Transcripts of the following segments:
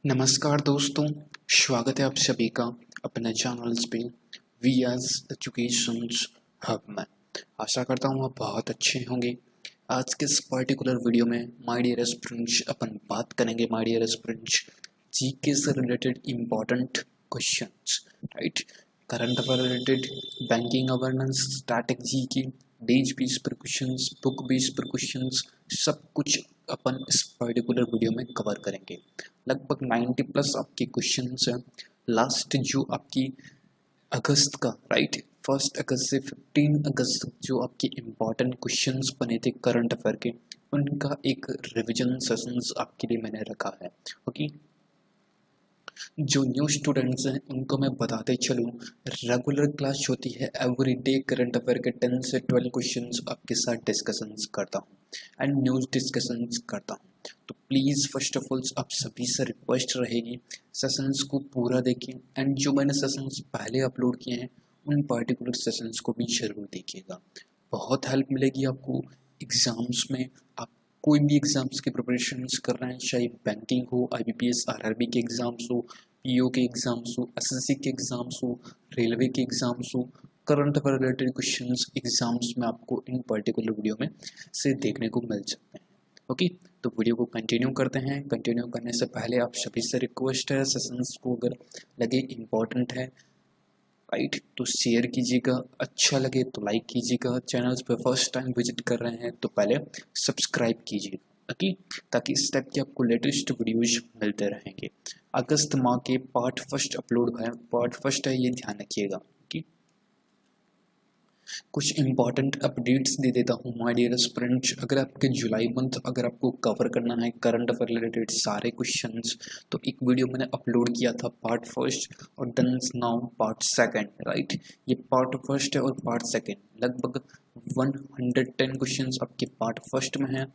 नमस्कार दोस्तों, स्वागत है आप सभी का अपने चैनल्स पे वी एस एजुकेशंस हब में। आशा करता हूँ आप बहुत अच्छे होंगे। आज के इस पर्टिकुलर वीडियो में माय डियर एस्पिरेंट्स अपन बात करेंगे माय डियर एस्पिरेंट्स जीके से related important questions, right. Current affair related, banking awareness, static GK, days base पर क्वेश्चंस, बुक बेस पर क्वेश्चंस, सब कुछ अपन इस पर्टिकुलर वीडियो में कवर करेंगे। लगभग 90 प्लस आपके क्वेश्चंस हैं। लास्ट जो आपकी अगस्त का, राइट, 1 अगस्त से 15 अगस्त तक जो आपके इम्पॉर्टेंट क्वेश्चंस बने थे करंट अफेयर के, उनका एक रिवीजन सेशंस आपके लिए मैंने रखा है। ओके, जो न्यू स्टूडेंट्स हैं उनको मैं बताते चलूँ, रेगुलर क्लास होती है एवरी डे करंट अफेयर के 10 से 12 क्वेश्चंस आपके साथ डिस्कशंस करता हूँ एंड न्यूज़ डिस्कशंस करता हूँ। तो प्लीज़ फर्स्ट ऑफ ऑल आप सभी से रिक्वेस्ट रहेगी सेशंस को पूरा देखें एंड जो मैंने सेशंस पहले अपलोड किए हैं उन पर्टिकुलर सेशंस को भी जरूर देखिएगा। बहुत हेल्प मिलेगी आपको एग्ज़ाम्स में। आप कोई भी एग्ज़ाम्स की प्रिपरेशंस कर रहे हैं, चाहे बैंकिंग हो, IBPS RRB के एग्ज़ाम्स हो, PO के एग्ज़ाम्स हो, SSC के एग्ज़ाम्स हो, रेलवे के एग्ज़ाम्स हो, current affair related questions exams में आपको इन पर्टिकुलर वीडियो में से देखने को मिल सकते हैं। ओके, तो वीडियो को कंटिन्यू करते हैं। कंटिन्यू करने से पहले आप सभी से रिक्वेस्ट है, सेशंस को अगर लगे इम्पॉर्टेंट है, राइट, तो शेयर कीजिएगा, अच्छा लगे तो लाइक कीजिएगा, चैनल्स पर फर्स्ट टाइम विजिट कर रहे हैं तो पहले सब्सक्राइब कीजिएगा, ओके, ताकि इस टाइप के आपको लेटेस्ट वीडियोज मिलते रहेंगे। अगस्त माह के पार्ट फर्स्ट अपलोड है, पार्ट फर्स्ट है, ये ध्यान रखिएगा। ओके, कुछ इंपॉर्टेंट अपडेट्स दे देता हूँ माय डियर स्टूडेंट्स। अगर आपके जुलाई मंथ अगर आपको कवर करना है करंट अफेयर रिलेटेड सारे क्वेश्चंस, तो एक वीडियो मैंने अपलोड किया था पार्ट फर्स्ट और done now part second, right. ये पार्ट फर्स्ट है और पार्ट सेकंड, लगभग 110 क्वेश्चंस आपके पार्ट फर्स्ट में है,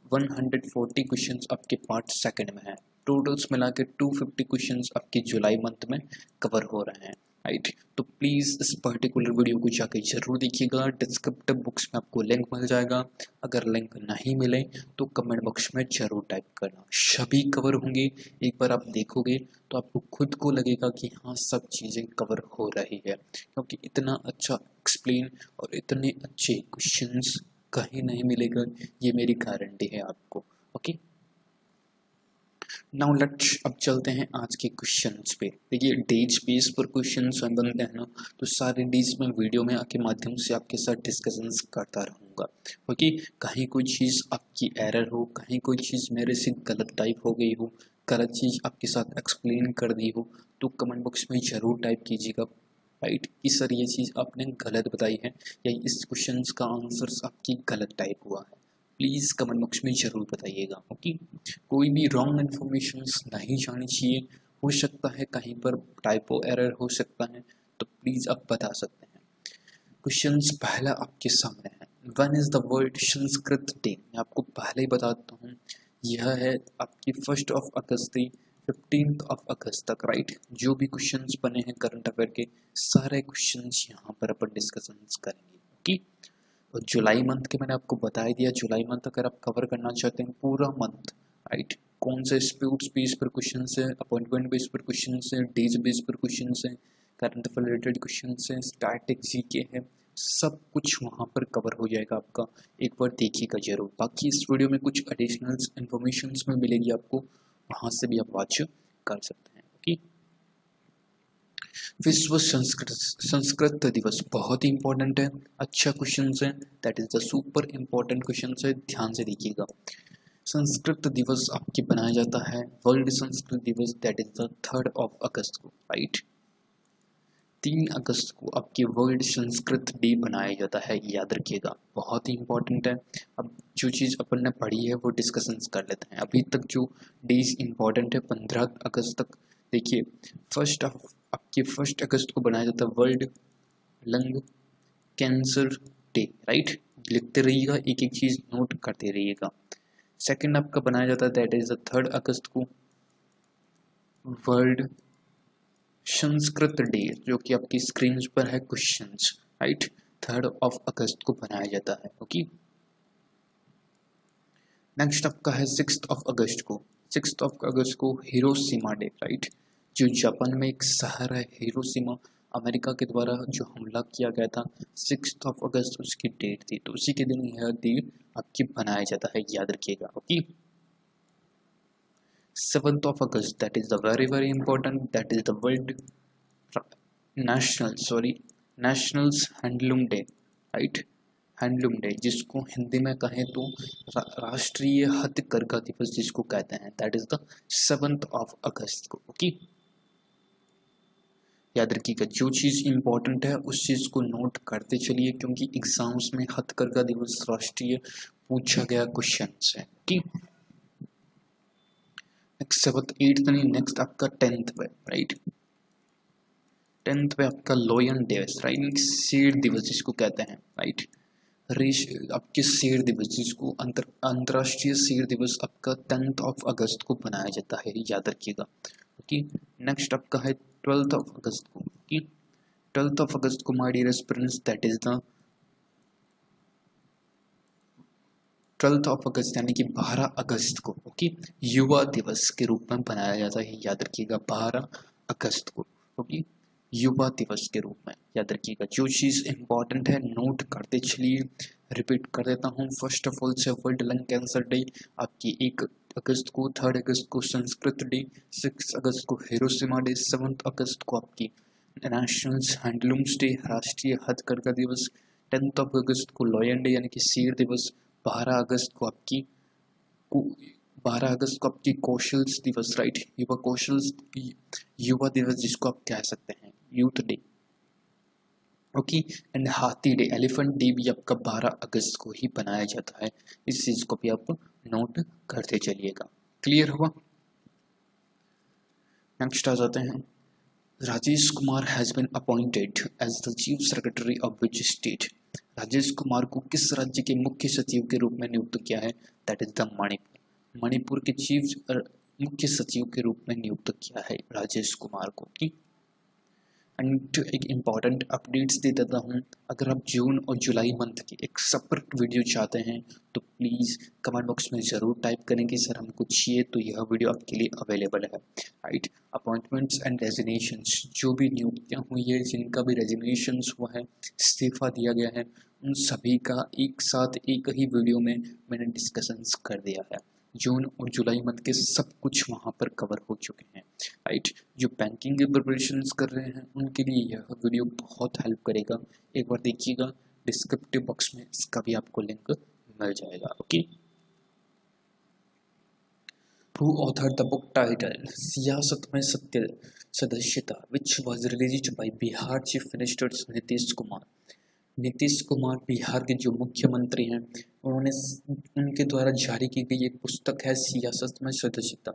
140 क्वेश्चंस आपके पार्ट सेकंड में है। टोटल्स मिला के 250 क्वेश्चंस आपके जुलाई मंथ में कवर हो रहे हैं, राइट। तो प्लीज़ इस पर्टिकुलर वीडियो को जाके जरूर देखिएगा। डिस्क्रिप्टिव बुक्स में आपको लिंक मिल जाएगा। अगर लिंक नहीं मिले तो कमेंट बॉक्स में जरूर टाइप करना, सभी कवर होंगे। एक बार आप देखोगे तो आपको खुद को लगेगा कि हाँ, सब चीज़ें कवर हो रही है, क्योंकि इतना अच्छा एक्सप्लेन और इतने अच्छे क्वेश्चंस कहीं नहीं मिलेगा, ये मेरी गारंटी है आपको। ओके, नाउ लेट्स अब चलते हैं आज के क्वेश्चंस पे। देखिए, डेज बेस पर क्वेश्चंस बनते हैं ना, तो सारे डेज में वीडियो में के माध्यम से आपके साथ डिस्कशंस करता रहूँगा। क्योंकि कहीं कोई चीज़ आपकी एरर हो, कहीं कोई चीज़ मेरे से गलत टाइप हो गई हो, गलत चीज़ आपके साथ एक्सप्लेन कर दी हो, तो कमेंट बॉक्स में ज़रूर टाइप कीजिएगा, राइट, कि सर ये चीज़ आपने गलत बताई है या इस क्वेश्चन का आंसर आपकी गलत टाइप हुआ है। प्लीज़ कमेंट बॉक्स में ज़रूर बताइएगा। ओके, कोई भी रॉन्ग इन्फॉर्मेशन नहीं जानी चाहिए। हो सकता है कहीं पर टाइपो एरर हो सकता है, तो प्लीज़ आप बता सकते हैं। क्वेश्चंस पहला आपके सामने है, one is the world Sanskrit day. मैं आपको पहले ही बताता हूँ, यह है आपकी 1 अगस्त से 15 अगस्त तक, राइट। जो भी क्वेश्चंस बने हैं करंट अफेयर के, सारे क्वेश्चंस यहाँ पर अपन डिस्कशंस करेंगे। ओके, और जुलाई मंथ के मैंने आपको बता ही दिया, जुलाई मंथ अगर आप कवर करना चाहते हैं पूरा मंथ, राइट, कौन से स्पोर्ट्स बेस पर क्वेश्चन है, अपॉइंटमेंट बेस पर क्वेश्चन है, डेज बेस पर क्वेश्चन है, करंट अफेयर रिलेटेड क्वेश्चन है, स्टैटिक जीके है, सब कुछ वहाँ पर कवर हो जाएगा आपका। एक बार देखिएगा जरूर। बाकी इस वीडियो में कुछ एडिशनल इन्फॉर्मेशन में मिलेगी आपको, वहाँ से भी आप वॉच कर सकते हैं। ओके, विश्व संस्कृत दिवस बहुत ही इंपॉर्टेंट है, अच्छा क्वेश्चन है, that is the super important question है, ध्यान से देखिएगा। संस्कृत दिवस आपके बनाया जाता है, वर्ल्ड संस्कृत दिवस, दैट इज द 3 अगस्त को, राइट। 3 अगस्त को आपके वर्ल्ड संस्कृत डे बनाया जाता है, याद रखिएगा, बहुत ही इंपॉर्टेंट है। अब जो चीज़ अपन ने पढ़ी है वो डिस्कशंस कर लेते हैं। अभी तक जो डेज इंपॉर्टेंट है 15 अगस्त तक, देखिए, आपके 1 अगस्त को बनाया जाता है world lung cancer day, right. लिखते रहिएगा, एक एक चीज़ नोट करते रहिएगा। सेकंड आपका बनाया जाता है, दैट इज द 3 अगस्त को वर्ल्ड संस्कृत डे, जो कि आपकी स्क्रीन पर है क्वेश्चंस, राइट। 3 अगस्त को बनाया जाता है। ओके, नेक्स्ट आपका है 6 अगस्त को। 6 अगस्त को हिरोशिमा डे, राइट, जो जापान में एक शहर है हिरोशिमा, अमेरिका के द्वारा जो हमला किया गया था 6 अगस्त उसकी डेट थी, तो उसी के दिन यह दिन आपकी बनाया जाता है, याद रखिएगा। Okay, 7 August, that is the very important, that is the world nationals handloom day, right, handloom day, जिसको हिंदी में कहें तो राष्ट्रीय हथकरघा दिवस जिसको कहते हैं, दैट इज द 7 अगस्त को। ओके, याद रखिएगा, जो चीज़ इंपॉर्टेंट है उस चीज़ को नोट करते चलिए, क्योंकि एग्जाम्स में हथकरघा दिवस राष्ट्रीय पूछा गया क्वेश्चन है। ओके, नेक्स्ट 7th 8th नहीं, नेक्स्ट आपका 10th पे, राइट, 10th पे आपका लॉयन दिवस, राइट, शेर दिवस जिसको कहते हैं, राइट, आपके शेर दिवस जिसको अंतर्राष्ट्रीय शेर दिवस आपका 10th अगस्त को बनाया जाता है, याद रखिएगा। ओके, नेक्स्ट आपका है 12th अगस्त को। ओके, 12th अगस्त को my dear students, that is the 12th August यानी कि 12 अगस्त को, ओके, युवा दिवस के रूप में बनाया जाता है, याद रखिएगा, 12 अगस्त को। ओके, युवा दिवस के रूप में, याद रखिएगा, जो चीज़ इंपॉर्टेंट है नोट करते चलिए। रिपीट कर देता हूँ, फर्स्ट ऑफ ऑल से वर्ल्ड लंग कैंसर डे आपकी 1 अगस्त को, 3rd अगस्त को संस्कृत डे, 6 अगस्त को हिरोशिमा डे, 7th अगस्त को आपकी नेशनल्स हैंडलूम्स डे, राष्ट्रीय हथकरघा दिवस, 10th अगस्त को लॉयन डे यानी कि शेर दिवस, 12 अगस्त को आपकी 12 अगस्त को आपकी कौशल्स दिवस, राइट, युवा कौशल्स युवा दिवस जिसको आप कह सकते हैं, यूथ डे। ओके, एंड हाथी डे, एलिफेंट डे भी आपका 12 अगस्त को ही बनाया जाता है, इस चीज को भी आप नोट करते चलिएगा। क्लियर हुआ? नेक्स्ट आ जाते हैं, Rajesh Kumar has been appointed as the chief secretary of which state. Rajesh Kumar को किस राज्य के मुख्य सचिव के रूप में नियुक्त किया है, that is the Manipur. Manipur के चीफ मुख्य सचिव के रूप में नियुक्त किया है राजेश कुमार को। एंड एक इम्पॉर्टेंट अपडेट्स दे देता हूँ, अगर आप जून और जुलाई मंथ की एक सेपरेट वीडियो चाहते हैं तो प्लीज़ कमेंट बॉक्स में ज़रूर टाइप करें कि सर हमको चाहिए, तो यह वीडियो आपके लिए अवेलेबल है, राइट। अपॉइंटमेंट्स एंड रेजिग्नेशंस, जो भी नियुक्तियाँ हुई है, जिनका भी रेजिग्नेशंस हुआ है, इस्तीफा दिया गया है, उन सभी का एक साथ एक ही वीडियो में मैंने डिस्कशंस कर दिया है। जून और जुलाई मंथ के सब कुछ वहाँ पर कवर हो चुके हैं, राइट। जो बैंकिंग के प्रिपरेशंस कर रहे हैं उनके लिए यह वीडियो बहुत हेल्प करेगा, एक बार देखिएगा, डिस्क्रिप्टिव बॉक्स में इसका भी आपको लिंक मिल जाएगा। Okay, who authored the book title सियासत में सत्य सदस्यता which was released by Bihar chief minister Nitish Kumar. Nitish Kumar Bihar के जो मुख्यमंत्री हैं, उन्होंने उनके द्वारा जारी की गई एक पुस्तक है सियासत में सदस्यता।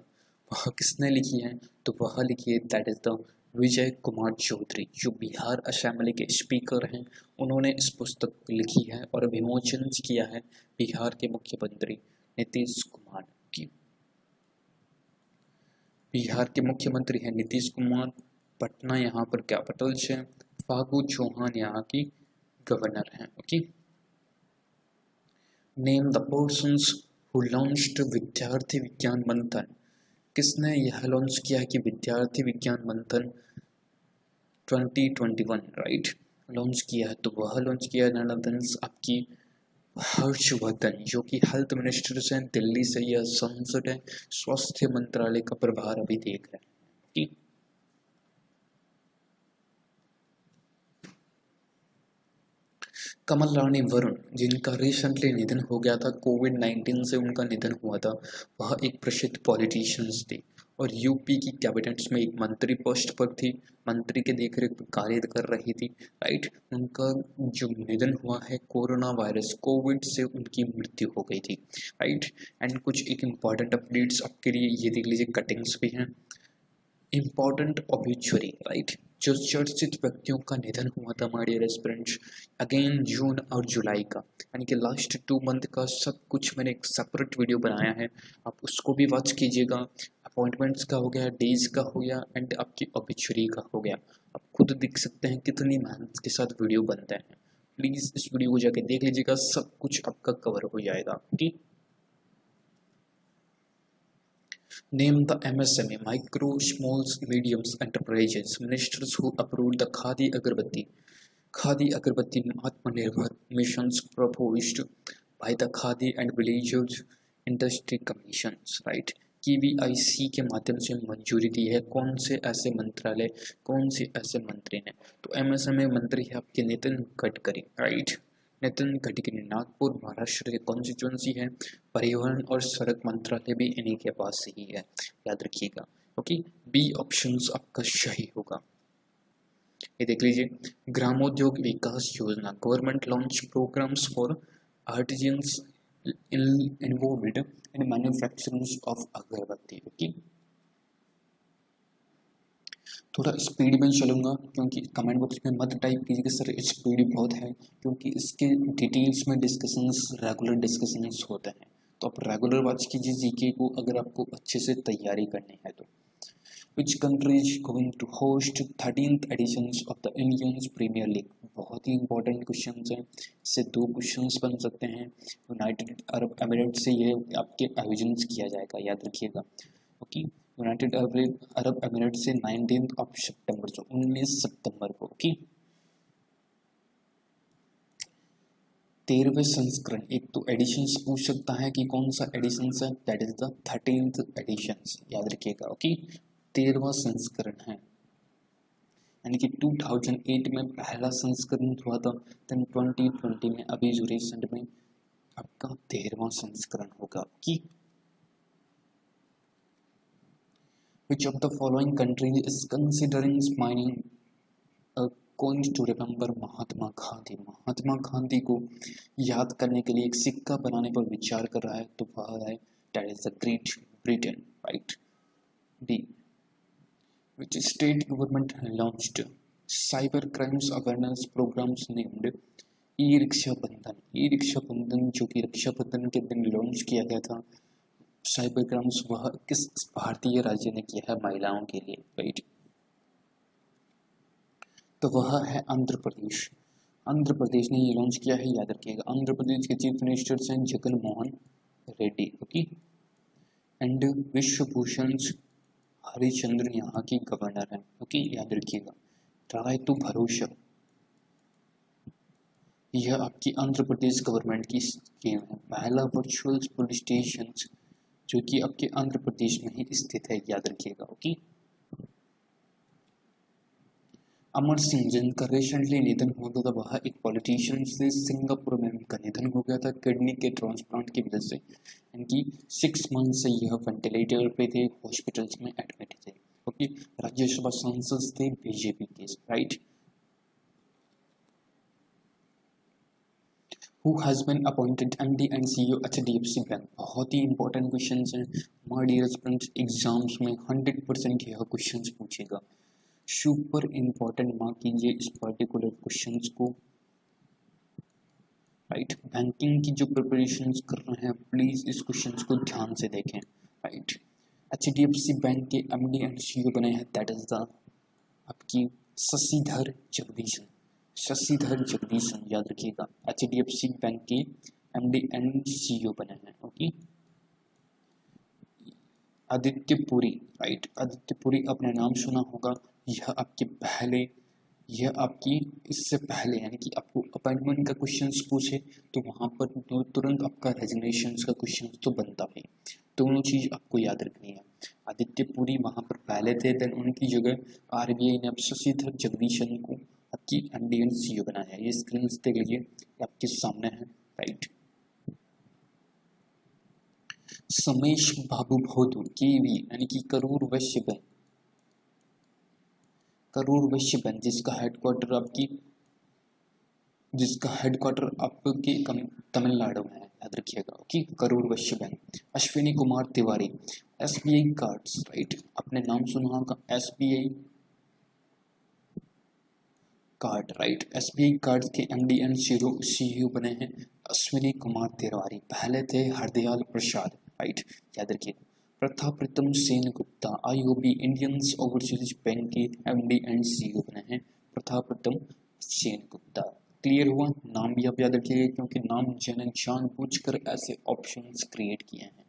वह किसने लिखी है, तो वह लिखी है that is the Vijay Kumar Chaudhary, जो बिहार असेंबली के स्पीकर हैं। उन्होंने इस पुस्तक लिखी है और विमोचन किया है बिहार के मुख्यमंत्री नीतीश कुमार की। बिहार के मुख्यमंत्री हैं नीतीश कुमार, पटना यहाँ पर कैपिटल है, फागू चौहान यहाँ की गवर्नर हैं। Okay, name the persons who launched विद्यार्थी विज्ञान मंथन। किसने यह लॉन्च किया है कि विद्यार्थी विज्ञान मंथन 2021, राइट, लॉन्च किया है, तो वह लॉन्च किया है आपकी हर्षवर्धन, जो कि हेल्थ मिनिस्टर हैं, दिल्ली से यह सांसद है, स्वास्थ्य मंत्रालय का प्रभार अभी देख रहे हैं। कमल रानी वरुण, जिनका रिसेंटली निधन हो गया था, कोविड-19 से उनका निधन हुआ था, वह एक प्रसिद्ध पॉलिटिशियंस थी और यूपी की कैबिनेट्स में एक मंत्री पोस्ट पर थी, मंत्री के देखरेख पर कार्य कर रही थी, राइट। उनका जो निधन हुआ है, कोरोना वायरस कोविड से उनकी मृत्यु हो गई थी, राइट। एंड कुछ एक इम्पॉर्टेंट अपडेट्स आपके लिए ये देख लीजिए, कटिंग्स भी हैं, इम्पॉर्टेंट ऑब्ituary, राइट, जो चर्चित व्यक्तियों का निधन हुआ था हमारे रेस्पिरेंट्स, अगेन जून और जुलाई का, यानी कि लास्ट 2 मंथ का सब कुछ मैंने एक सेपरेट वीडियो बनाया है, आप उसको भी वॉच कीजिएगा। अपॉइंटमेंट्स का हो गया, डेज का हो गया, एंड आपकी ऑब्ituary का हो गया। आप खुद देख सकते हैं कितनी मेहनत के साथ वीडियो बनते हैं। प्लीज़ इस वीडियो को जाके देख लीजिएगा, सब कुछ आपका कवर हो जाएगा। ठीक, Name the MSME, micro, small, medium enterprises, ministers who approved the Khadi Agarbatti. Khadi Agarbatti Atmanirbhar missions proposed by the Khadi and Villages Industry Commissions, right? KVIC के माध्यम से मंजूरी दी है कौन से ऐसे मंत्रालय, कौन से ऐसे मंत्री ने? तो MSME मंत्री है आपके नितिन गडकरी, राइट? नितिन गडकरी नागपुर महाराष्ट्र की कॉन्स्टिट्यूंसी है। परिवहन और सड़क मंत्रालय भी इन्हीं के पास ही है, याद रखिएगा। ओके, बी ऑप्शन आपका सही होगा। ये देख लीजिए, Gramodyog Vikas Yojana, government launch programs for artisans involved in manufacturing of agarbatti. Okay, थोड़ा स्पीड में चलूँगा क्योंकि कमेंट बॉक्स में मत टाइप कीजिएगा सर स्पीड बहुत है, क्योंकि इसके डिटेल्स में डिस्कशंस, रेगुलर डिस्कशंस होते हैं। तो आप रेगुलर वॉच कीजिए जीके को अगर आपको अच्छे से तैयारी करनी है तो। Which country is going to host 13th editions of the Indians Premier League? बहुत ही इंपॉर्टेंट क्वेश्चन हैं, इससे 2 क्वेश्चन बन सकते हैं। यूनाइटेड अरब एमिरेट से ये आपके आयोजन किया जाएगा, याद रखिएगा। ओके, यूनाइटेड अरब एमिरेट से 19 सितंबर, जो 19 सितंबर को। ओके, 13वें संस्करण, एक तो एडिशंस पूछ सकता है कि कौन सा एडिशंस है, that is the 13th editions, याद रखिएगा। ओके, 13वां संस्करण है, यानी कि 2008 में पहला संस्करण हुआ था, देन 2020 में अभी जो रिसेंट में आपका 13वां संस्करण होगा। कि Which of the following countries is considering mining a coin to remember Mahatma Gandhi? Mahatma Gandhi को याद करने के लिए एक सिक्का बनाने पर विचार कर रहा है, तो वह है that is the Great Britain, right? D. Which state government launched cyber crimes awareness programs named e rickshaw Bandhan? E rickshaw Bandhan जो कि रक्षा बंधन के दिन लॉन्च किया गया था, साइबर क्राइम्स, वह किस भारतीय राज्य ने किया है महिलाओं के लिए, राइट? तो वह है आंध्र प्रदेश। आंध्र प्रदेश ने ये लॉन्च किया है, याद रखिएगा। आंध्र प्रदेश के चीफ मिनिस्टर हैं जगन मोहन रेड्डी। ओके, एंड विश्वभूषण हरिचंद्रन यहाँ की गवर्नर है। ओके, याद रखिएगा। ट्राई टू भरोसा, यह आपकी आंध्र प्रदेश गवर्नमेंट की स्कीम है। पहला वर्चुअल पुलिस स्टेशन जो कि आपके आंध्र प्रदेश में ही स्थित है, याद रखिएगा। ओके, अमर सिंह जिनका रिसेंटली निधन हो गया था, वह एक पॉलिटिशियन से सिंगापुर में उनका निधन हो गया था किडनी के ट्रांसप्लांट की वजह से। इनकी 6 मंथ से यह वेंटिलेटर पे थे, हॉस्पिटल्स में एडमिट थे। ओके, राज्यसभा सांसद थे बीजेपी के, right? Who has been appointed MD and CEO HDFC Bank? बहुत ही इंपॉर्टेंट क्वेश्चन हैं माय डियर स्टूडेंट्स, एग्जाम्स में 100% यह क्वेश्चन पूछेगा। सुपर इंपॉर्टेंट मार्क कीजिए इस पर्टिकुलर क्वेश्चन को, राइट? बैंकिंग की जो प्रिपरेशन कर रहे हैं प्लीज इस क्वेश्चन को ध्यान से देखें, राइट? HDFC बैंक के MD एंड CEO बने हैं, दैट इज द आपकी शशिधर जगदीशन। शशिधर जगदीशन, याद रखिएगा। HDFC बैंक के MD एंड CEO बने हैं। Okay, Aditya Puri, right? आदित्य पुरी अपना नाम सुना होगा। यह आपके पहले, यह आपकी इससे पहले, यानी कि आपको अपॉइंटमेंट का क्वेश्चन पूछे तो वहां पर तुरंत आपका रेजिग्नेशन का क्वेश्चन तो बनता है। दोनों चीज आपको याद रखनी है। आदित्य पुरी वहां पर पहले थे, देन उनकी जगह RBI ने अब शशिधर जगदीशन को आपकी MD एंड CEO बनाया है। ये स्क्रीन देख लीजिए, आपके सामने है, राइट? समेश बाबू भौदू KV, यानी कि करूर वैश्य बैंक, करूर वैश्य बैंक जिसका हेडक्वार्टर आपके तमिलनाडु में है, याद रखिएगा। Okay, Karur Vysya bank. Ashwini Kumar Tiwari SBI cards, right? आपने नाम सुना होगा SBI card, right? SBI card के MD एंड CEO बने हैं अश्विनी कुमार तिवारी। पहले थे हरदयाल प्रसाद, राइट? याद रखिए। Parthapratim Sengupta IOB Indian overseas bank के MD एंड CEO बने हैं प्रताप्रितम सेन गुप्ता। क्लियर हुआ? नाम भी आप याद रखिएगा क्योंकि नाम जानबूझकर ऐसे ऑप्शंस क्रिएट किए हैं।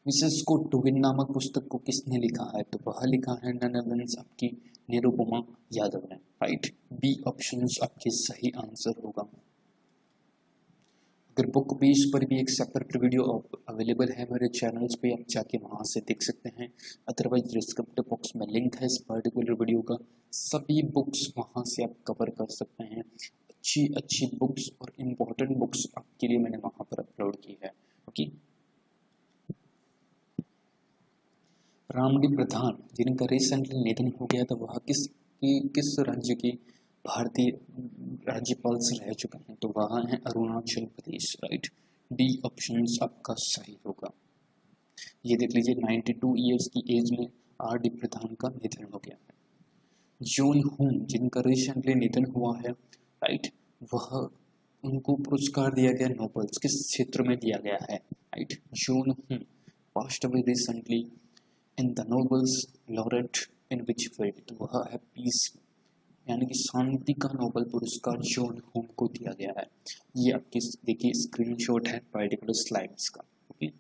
मिसेस को टू विन नामक पुस्तक को किसने लिखा है? तो वह लिखा है नन अदर आपकी निरुपमा यादव ने, राइट। बी ऑप्शन आपके सही आंसर होगा। अगर बुक पेज पर भी एक सेपरेट वीडियो अवेलेबल है मेरे चैनल्स पे, आप जाके वहाँ से देख सकते हैं। अदरवाइज डिस्क्रिप्टिव बॉक्स में लिंक है इस पर्टिकुलर वीडियो का, सभी बुक्स वहाँ से आप कवर कर सकते हैं। अच्छी अच्छी बुक्स और इम्पोर्टेंट बुक्स आपके लिए मैंने वहाँ पर अपलोड की है। ओके। रामडी प्रधान जिनका रिसेंटली निधन हो गया था, वह किस राज्य के भारतीय राज्यपाल से रह चुके हैं? तो वह है Arunachal Pradesh, right. D option आपका सही होगा। ये देख लीजिए 92 ईयर्स की एज में आर डी प्रधान का निधन हो गया है। जॉन हूम जिनका रिसेंटली निधन हुआ है, राइट, वह उनको पुरस्कार दिया गया नोबेल किस क्षेत्र में दिया गया है? Right, John whom past away recently in the nobles laureate in which field? तो वह है पीस, यानी कि शांति का नोबेल पुरस्कार जॉन हूम को दिया गया है। ये आपके देखिए स्क्रीनशॉट है पर्टिकुलर स्लाइड्स का। ओके।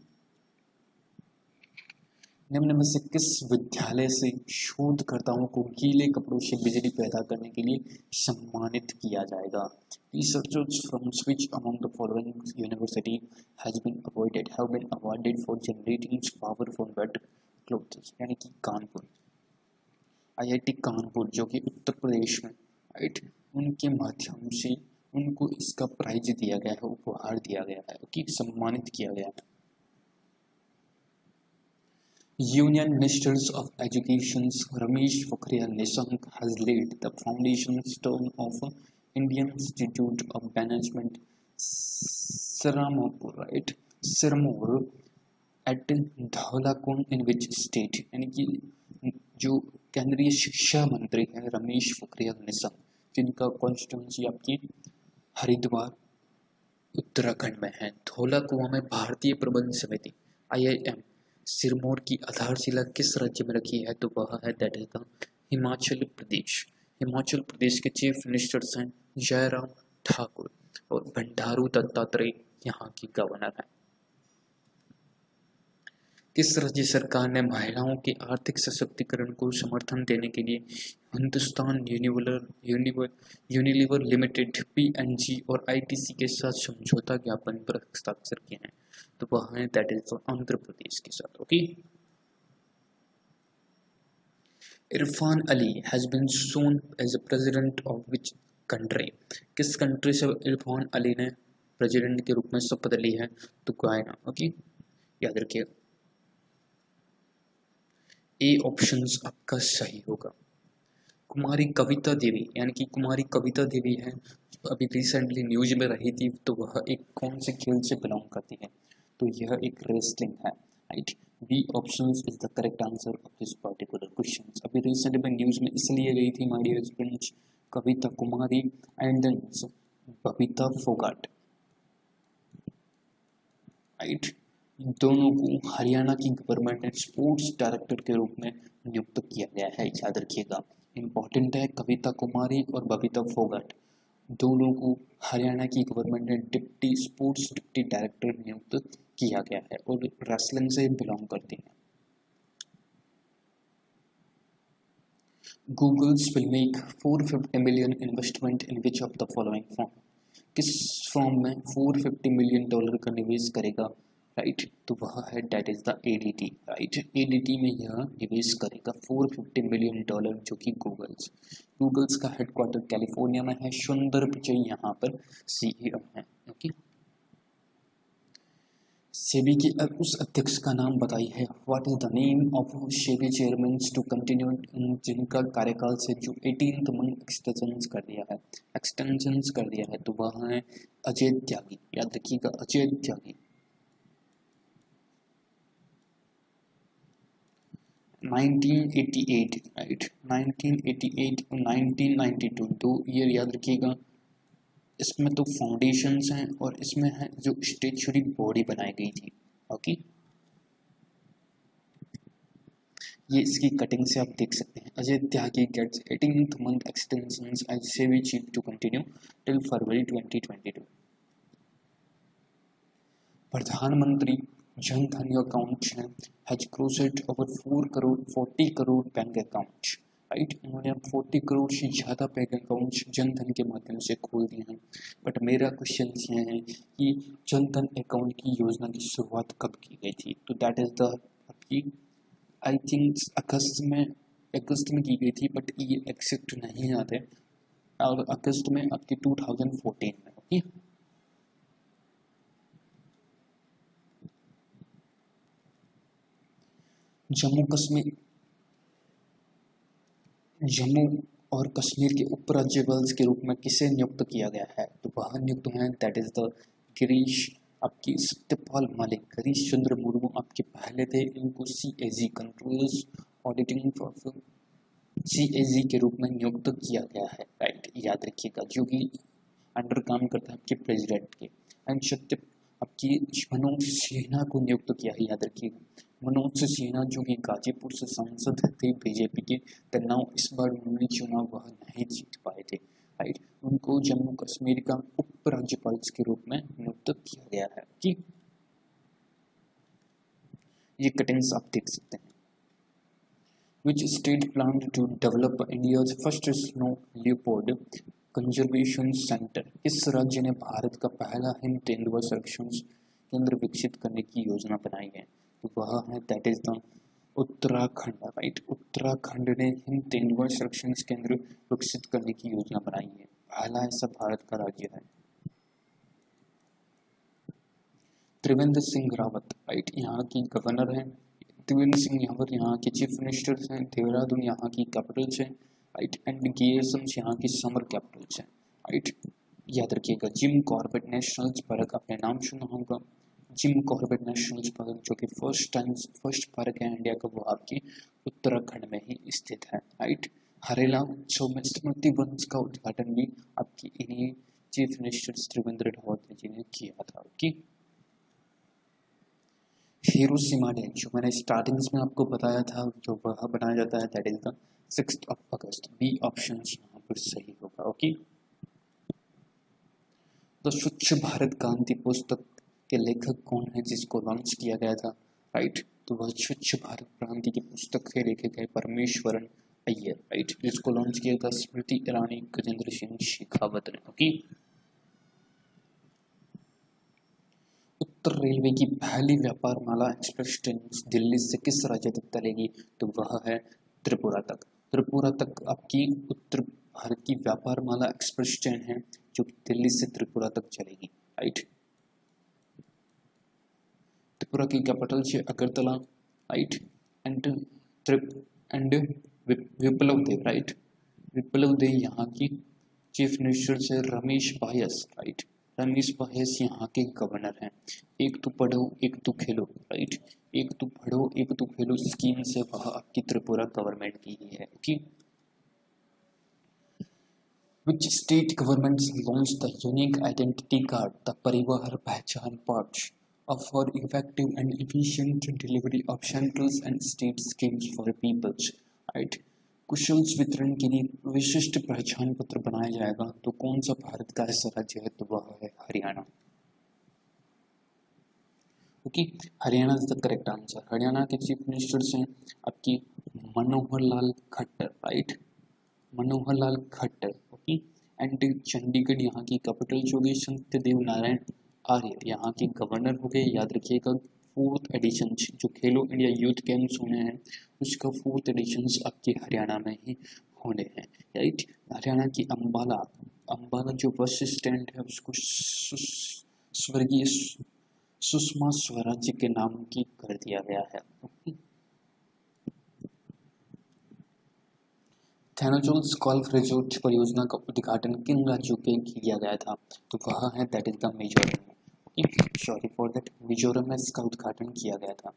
निम्न में से किस विद्यालय से शोधकर्ताओं को गीले कपड़ों से बिजली पैदा करने के लिए सम्मानित किया जाएगा? Researchers from which among the following university have been awarded for generating power from wet clothes? यानी कि कानपुर, आईआईटी कानपुर जो कि उत्तर प्रदेश में, राइट, उनके माध्यम से उनको इसका प्राइज दिया गया है, उपहार दिया गया है, कि सम्मानित किया गया है। Union Ministers of Education's Ramesh Pokhriyal Nishank has laid the foundation stone of Indian Institute of Management Sirmaur, right? Sirmaur at Dhaulakund in which state? यानी कि जो केंद्रीय शिक्षा मंत्री हैं रमेश पोखरियाल निशंक, जिनका कॉन्स्टिट्यूंसी आपकी हरिद्वार उत्तराखंड में है। धौलाकुआं में भारतीय प्रबंध समिति IIM सिरमौर की आधारशिला किस राज्य में रखी है? तो वह है that is the Himachal Pradesh. Himachal Pradesh के चीफ मिनिस्टर्स हैं जयराम ठाकुर और बंडारू दत्तात्रेय यहाँ की गवर्नर है। किस राज्य सरकार ने महिलाओं के आर्थिक सशक्तिकरण को समर्थन देने के लिए हिंदुस्तान यूनिलीवर लिमिटेड PNG और ITC के साथ समझौता ज्ञापन पर हस्ताक्षर किए हैं? तो वह है दैट इज आंध्र प्रदेश के साथ। Okay. Irfan Ali has been shown as a president of which country? किस कंट्री से इरफान अली ने प्रेसिडेंट के रूप में शपथ ली है? तो गायना। ओके, याद रखिएगा। ए ऑप्शंस आपका सही होगा। कुमारी कविता देवी, यानी कि कुमारी कविता देवी है, अभी रिसेंटली न्यूज में रही थी, तो वह एक कौन से खेल से बिलोंग करती है? तो यह एक रेसलिंग है, right. B options is the correct answer of this particular question. अभी रिसेंट में न्यूज में इसलिए गई थी my dear friends, Kavita Kumari and then Babita Phogat, right. दोनों को हरियाणा की गवर्नमेंट ने स्पोर्ट्स डायरेक्टर के रूप में नियुक्त किया गया है, याद रखिएगा, इंपॉर्टेंट है। कविता कुमारी और बबीता फोगाट दोनों को हरियाणा की गवर्नमेंट ने स्पोर्ट्स डिप्टी डायरेक्टर नियुक्त किया गया है और रेसलिंग से बिलोंग करती हैं। Google's will make 450 million investment in which of the following firm? किस फॉर्म में 450 मिलियन डॉलर का निवेश करेगा? राइट, तो वह है that is the ADT, right. ADT में यह निवेश करेगा 450 मिलियन डॉलर, जो कि गूगल्स का हेडक्वार्टर कैलिफोर्निया में है। सुंदर पिचई यहाँ पर CEO है। ओके। सेबी के उस अध्यक्ष का नाम बताइए है। What is the name of SEBI chairman to continue, जिनका कार्यकाल से जो 18th मंथ एक्सटेंशंस कर दिया है, तो वह है अजय त्यागी, याद रखिएगा, अजय त्यागी। 1988, राइट, 1988 और 1992 दो ईयर याद रखिएगा। इसमें तो फाउंडेशंस हैं और इसमें है जो स्टेचुरी बॉडी बनाई गई थी। ओके, ये इसकी कटिंग से आप देख सकते हैं। Ajay Tyagi gets 18th month extensions as SEBI chief to continue till February 2022। प्रधानमंत्री जन धन अकाउंट्स हैं, has crossed over 40 crore bank accounts, right. उन्होंने अब 40 करोड़ से ज़्यादा बैंक अकाउंट्स जन धन के माध्यम से खोल दिए हैं। बट मेरा क्वेश्चन ये है कि जन धन अकाउंट की योजना की शुरुआत कब की गई थी? तो दैट इज द आपकी आई थिंक अगस्त में की गई थी, बट ये एग्जैक्ट नहीं याद है। और अगस्त में आपकी 2014 में, ओके। जम्मू और कश्मीर के उपराज्यपाल के रूप में किसे नियुक्त किया गया है? तो वह नियुक्त हैं, दैट इज द गिरीश आपकी सत्यपाल मलिक। गिरीश चंद्र मुर्मू आपके पहले थे। इनको CAG कंट्रोलर्स ऑडिटिंग CAG के रूप में नियुक्त किया गया है, राइट। याद रखिएगा, जो कि अंडर काम करता है आपके प्रेसिडेंट के। एंड सत्य आपकी मनोज सिन्हा को नियुक्त किया है, याद रखिएगा। मनोज सिन्हा जो कि गाजीपुर से सांसद थे बीजेपी के, नाउ इस बार उन्होंने चुनाव वह नहीं जीत पाए थे, राइट। उनको जम्मू कश्मीर का उपराज्यपाल के रूप में नियुक्त किया गया है कि ये कटिंग्स आप देख सकते हैं। Which state planned to develop India's first snow leopard conservation centre? किस राज्य ने भारत का पहला हिम तेंदुआ संरक्षण केंद्र विकसित करने की योजना बनाई है? तो वह है that is the Uttarakhand, right. Uttarakhand ने हिम तेंदुआ संरक्षण केंद्र विकसित करने की योजना बनाई है। पहला ऐसा भारत का राज्य है। त्रिवेंद्र सिंह रावत, राइट, यहाँ की गवर्नर है। त्रिवेंद्र सिंह रावत यहाँ के चीफ मिनिस्टर हैं। देहरादून यहाँ की कैपिटल है, राइट। एंड GSM यहाँ की समर कैपिटल है, राइट। याद रखिएगा, जिम कॉर्बेट नेशनल पार्क आपने नाम सुना होगा। जिम कॉर्बेट नेशनल पार्क जो कि फर्स्ट पार्क है इंडिया का, वो आपकी उत्तराखंड में ही स्थित है, राइट। हरेला उत्सव में स्मृति वन का उद्घाटन भी आपकी इन्हीं चीफ मिनिस्टर त्रिवेंद्र रावत जी ने किया था, ओके। हिरोशिमा डे जो मैंने स्टार्टिंग में आपको बताया था, जो वह बनाया जाता है, that is the 6 August. B option यहाँ पर सही होगा, ओके। तो स्वच्छ भारत गांधी पुस्तक के लेखक कौन है जिसको लॉन्च किया गया था, राइट। तो वह स्वच्छ भारत गांधी की पुस्तक के लेखक है परमेश्वरन अय्यर, राइट। जिसको लॉन्च किया था स्मृति ईरानी, गजेंद्र सिंह शेखावत ने, ओके। उत्तर रेलवे की पहली व्यापार माला एक्सप्रेस ट्रेन दिल्ली से किस राज्य तक चलेगी? तो वह है त्रिपुरा तक। त्रिपुरा तक आपकी उत्तर भारत की व्यापार माला एक्सप्रेस ट्रेन है जो दिल्ली से त्रिपुरा तक चलेगी, राइट। त्रिपुरा की कैपिटल है Agartala, right. And Biplab Deb, right. Biplab Deb यहाँ की चीफ मिनिस्टर से रमेश बायस, राइट। रमेश बायस यहाँ के गवर्नर हैं। एक तो पढ़ो एक तो खेलो, राइट। एक तो पढ़ो एक तो खेलो स्कीम से वह आपकी त्रिपुरा गवर्नमेंट की ही है, okay. Which state government launched the unique identity card, the परिवार पहचान perch, for effective and efficient delivery of central and state schemes for people, right? कुशल वितरण के लिए विशिष्ट पहचान पत्र बनाया जाएगा। तो कौन सा भारत का ऐसा राज्य है? तो वह है Haryana, okay. Haryana is the correct answer. Haryana के चीफ मिनिस्टर हैं आपकी Manohar Lal Khattar, right. Manohar Lal Khattar, okay. And Chandigarh यहाँ की कैपिटल जो होगी सत्यदेव नारायण आर्य यहाँ के गवर्नर हो गए। याद रखिएगा, 4th एडिशन जो खेलो इंडिया यूथ गेम्स होने हैं उसका 4th एडिशन आपके हरियाणा में ही होने हैं, राइट। हरियाणा की अम्बाला जो बस स्टैंड है उसको स्वर्गीय सुषमा स्वराज के नाम की कर दिया गया है, ओके। थैनोजोल्स गोल्फ रिजोर्ट परियोजना का उद्घाटन किन राज्यों के किया गया था? तो वह है that is the Mizoram, okay. Sorry for that, Mizoram में इसका उद्घाटन किया गया था।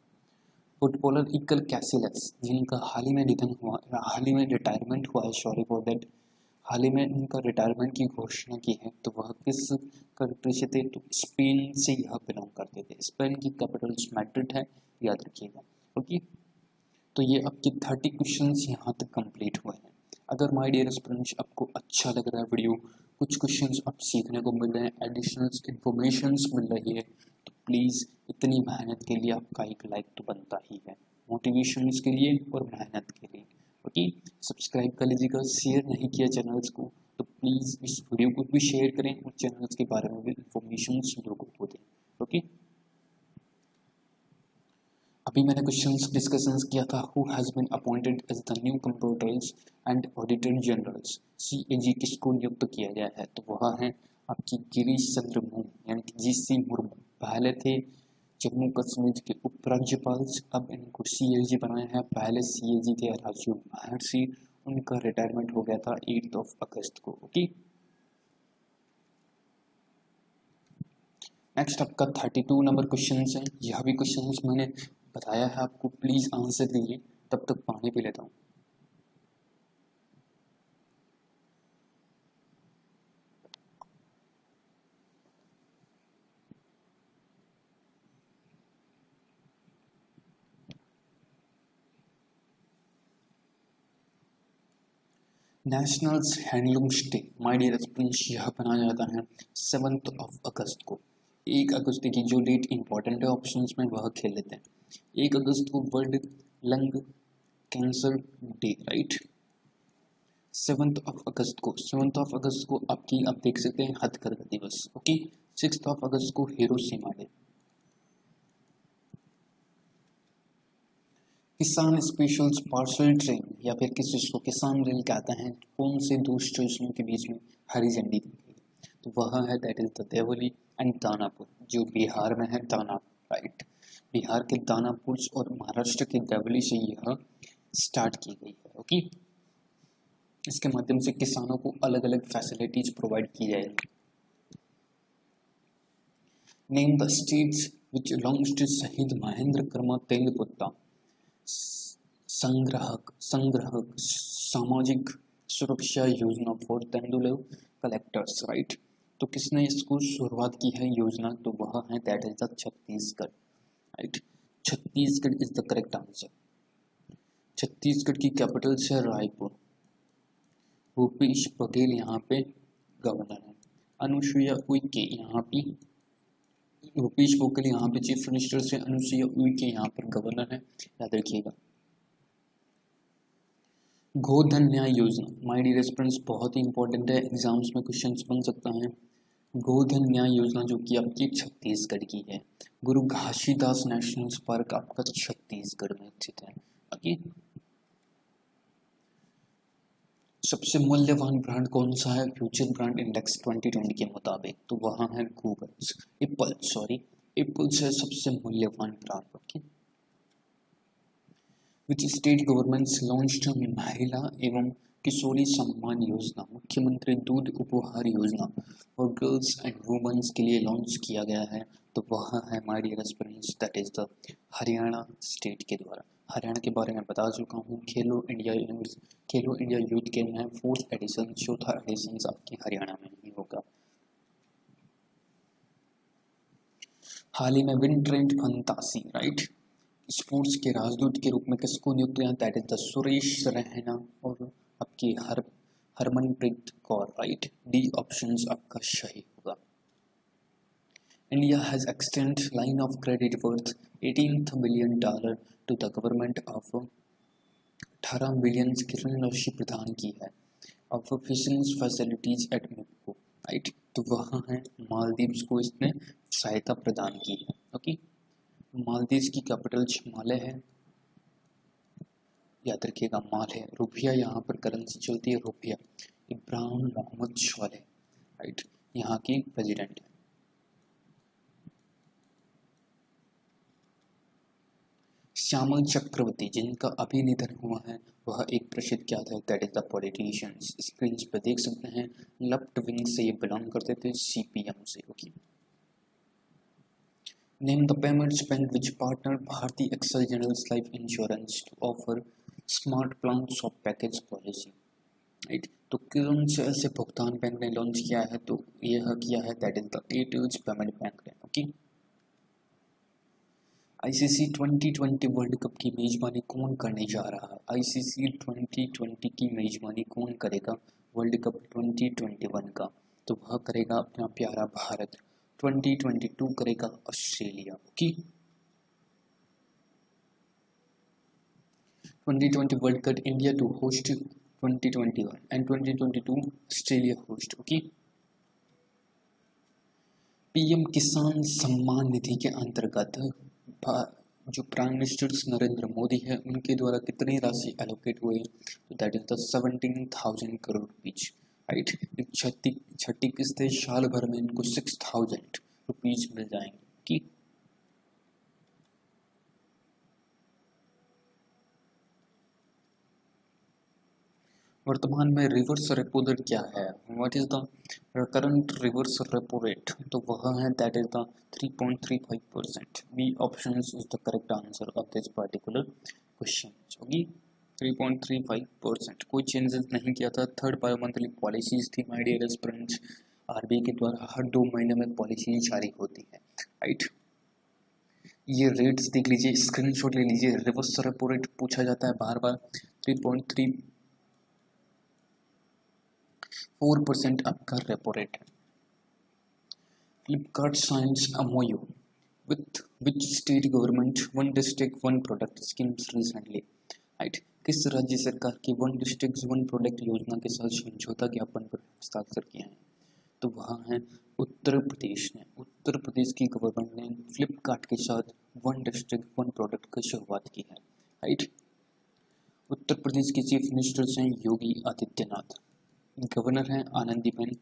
फुटबॉलर इकल कैसिलस जिनका हाल ही में निधन हुआ, हाल ही में रिटायरमेंट हुआ है, सॉरी फॉर दैट, हाल ही में इनका रिटायरमेंट की घोषणा की है। तो वह किस कंट्री से थे? तो स्पेन से यह बिलोंग करते थे। स्पेन की कैपिटल मैड्रिड है, याद रखिएगा, ओके। तो ये आपके 30 क्वेश्चन यहाँ तक कंप्लीट हुए हैं। अगर माय डियर स्टूडेंट्स आपको अच्छा लग रहा है वीडियो, कुछ क्वेश्चंस आप सीखने को मिल रहे हैं, एडिशनल इन्फॉर्मेशन मिल रही है, तो प्लीज़ इतनी मेहनत के लिए आपका एक लाइक तो बनता ही है, मोटिवेशन के लिए और मेहनत के लिए। ओके, सब्सक्राइब कर लीजिएगा, शेयर नहीं किया चैनल्स को तो प्लीज़ इस वीडियो को भी शेयर करें और चैनल्स के बारे में भी इंफॉर्मेशन लोगों को दें। ओके, अभी मैंने क्वेश्चंस डिस्कशंस किया था, who has been appointed as the new comptrollers and auditor generals, CAG किसको नियुक्त किया गया है, तो वह है आपकी गिरीश चंद्र मुर्मू यानी कि GC मुर्मू। पहले थे जम्मू कश्मीर के उपराज्यपाल, अब इनको CAG बनाया है। पहले CAG थे राजीव महर्षि, उनका रिटायरमेंट हो गया था 8 अगस्त को। ओके, नेक्स्ट आपका 32 नंबर क्वेश्चन है। यह भी क्वेश्चन मैंने बताया है आपको, प्लीज आंसर दीजिए, तब तक पानी पी लेता हूँ। National handloom day my dear students यह बनाया जाता है 7 अगस्त को। 1 अगस्त की जो डेट इंपॉर्टेंट है ऑप्शंस में वह खेल लेते हैं। 1 अगस्त को world lung cancer day, right. 7 अगस्त को आपकी आप देख सकते हैं हथकरघा दिवस। ओके, 6 अगस्त को हिरोशिमा डे। किसान स्पेशल पार्सल ट्रेन या फिर किसी को किसान रेल कहते हैं, कौन से दो स्टेशनों के बीच में हरी झंडी दिखेगी, तो वह है that is the Deoli and Danapur, जो बिहार में है दानापुर, राइट। बिहार के दानापुर और महाराष्ट्र के देवली से यह स्टार्ट की गई है। ओके, इसके माध्यम से किसानों को अलग अलग फैसिलिटीज प्रोवाइड की जाएगी। Name the states which belongs to Shaheed Mahendra Karma तेलपुत्ता संग्राहक सामाजिक सुरक्षा योजना फॉर तेंदुलर कलेक्टर्स, राइट। तो किसने इसको शुरुआत की है योजना, तो वह है that is the Chhattisgarh, right. Chhattisgarh is the correct answer. Chhattisgarh की कैपिटल है रायपुर। भूपेश बघेल यहाँ पे गवर्नर है। अनुसुईया उइके यहाँ पे, भूपेश बघेल यहाँ पे चीफ मिनिस्टर से, अनुसुईया उइके यहाँ पर गवर्नर है, याद रखिएगा। गोधन न्याय योजना माय डियर स्टूडेंट्स बहुत ही इंपॉर्टेंट है, एग्जाम्स में क्वेश्चंस बन सकता है। गोधन न्याय योजना जो कि आपकी छत्तीसगढ़ की है। गुरु घासीदास नेशनल पार्क आपका छत्तीसगढ़ में स्थित है। ओके, सबसे मूल्यवान ब्रांड कौन सा है फ्यूचर ब्रांड इंडेक्स 2020 के मुताबिक, तो वहाँ है एप्पल है सबसे मूल्यवान brand. Okay, which state governments launched महिला एवं किशोरी सम्मान योजना, मुख्यमंत्री दूध उपहार योजना और गर्ल्स एंड वुमेन्स के लिए लॉन्च किया गया है, तो वह है my dear students that is the Haryana state के द्वारा। हरियाणा के बारे में बता चुका हूँ। खेलो इंडिया यूथ गेम है 4th एडिशन, चौथा एडिशन आपके हरियाणा में ही होगा। हाल ही में win trent fantasy, right, sports के राजदूत के रूप में किसको नियुक्त किया, that is the Suresh Raina और आपकी Harmanpreet Kaur, right. D option आपका सही होगा। India has extend line of credit worth $18 billion to the government of 18 billion की ऋण राशि प्रदान की है of fishing facilities at Mexico, right. तो वहाँ है मालदीव्स को इसने सहायता प्रदान की है। ओके, मालदीव की कैपिटल माले है, याद रखिएगा माले। रुपया यहाँ पर करेंसी चलती है रुपया। इब्राहिम मोहम्मद सोलेह, राइट, यहाँ की प्रेसिडेंट है। श्यामल चक्रवर्ती जिनका अभी निधन हुआ है, वह एक प्रसिद्ध क्या था, that is the politicians. Screen पर देख सकते हैं लेफ्ट विंग से ये बिलोंग करते थे, CPM से। Okay, name the payments bank which partner Bharatiya Excel general life insurance to offer smart plans of package policy, right. तो कौन से ऐसे भुगतान बैंक ने लॉन्च किया है, तो यह किया है that is the Airtel payment bank ने। ओके, ICC 2020 वर्ल्ड कप की मेजबानी कौन करने जा रहा है, ICC 2020 की मेजबानी कौन करेगा वर्ल्ड कप 2021 का, तो वह करेगा अपना प्यारा भारत। 2022 करेगा Australia. Okay, 2020 world cup India to host 2021 and 2022 Australia host. Okay, PM Kisan Samman निधि के अंतर्गत जो प्राइम मिनिस्टर नरेंद्र मोदी है उनके द्वारा कितनी राशि एलोकेट हुई, तो that is the 17,000 crore rupees. Right, छठी किस्त साल भर में इनको 6,000 रुपीज मिल जाएंगे। कि वर्तमान में रिवर्स रेपो दर क्या है, what is the current reverse repo rate, तो वह है that is the 3.35%। B option is the correct answer of this particular question. होगी 3.35%। कोई चेंजेस नहीं किया था। थर्ड बायो मंथली पॉलिसीज थी माय डियर एस्पिरेंट्स। आरबीआई के द्वारा हर 2 महीने में पॉलिसी जारी होती है। राइट, ये रेट्स देख लीजिए, स्क्रीनशॉट ले लीजिए। रिवर्स रेपो रेट पूछा जाता है बार बार। 3.34% आपका रेपो रेट है। Flipkart science MOU with which state government one district one product schemes recently। Right, किस राज्य सरकार की वन डिस्ट्रिक्ट वन प्रोडक्ट योजना के साथ समझौता ज्ञापन पर हस्ताक्षर किया है, तो वहाँ है उत्तर प्रदेश ने। उत्तर प्रदेश की गवर्नमेंट ने फ्लिपकार्ट के साथ वन डिस्ट्रिक्ट वन प्रोडक्ट की शुरुआत की है। राइट, उत्तर प्रदेश के चीफ मिनिस्टर हैं योगी आदित्यनाथ, गवर्नर हैं आनंदीबेन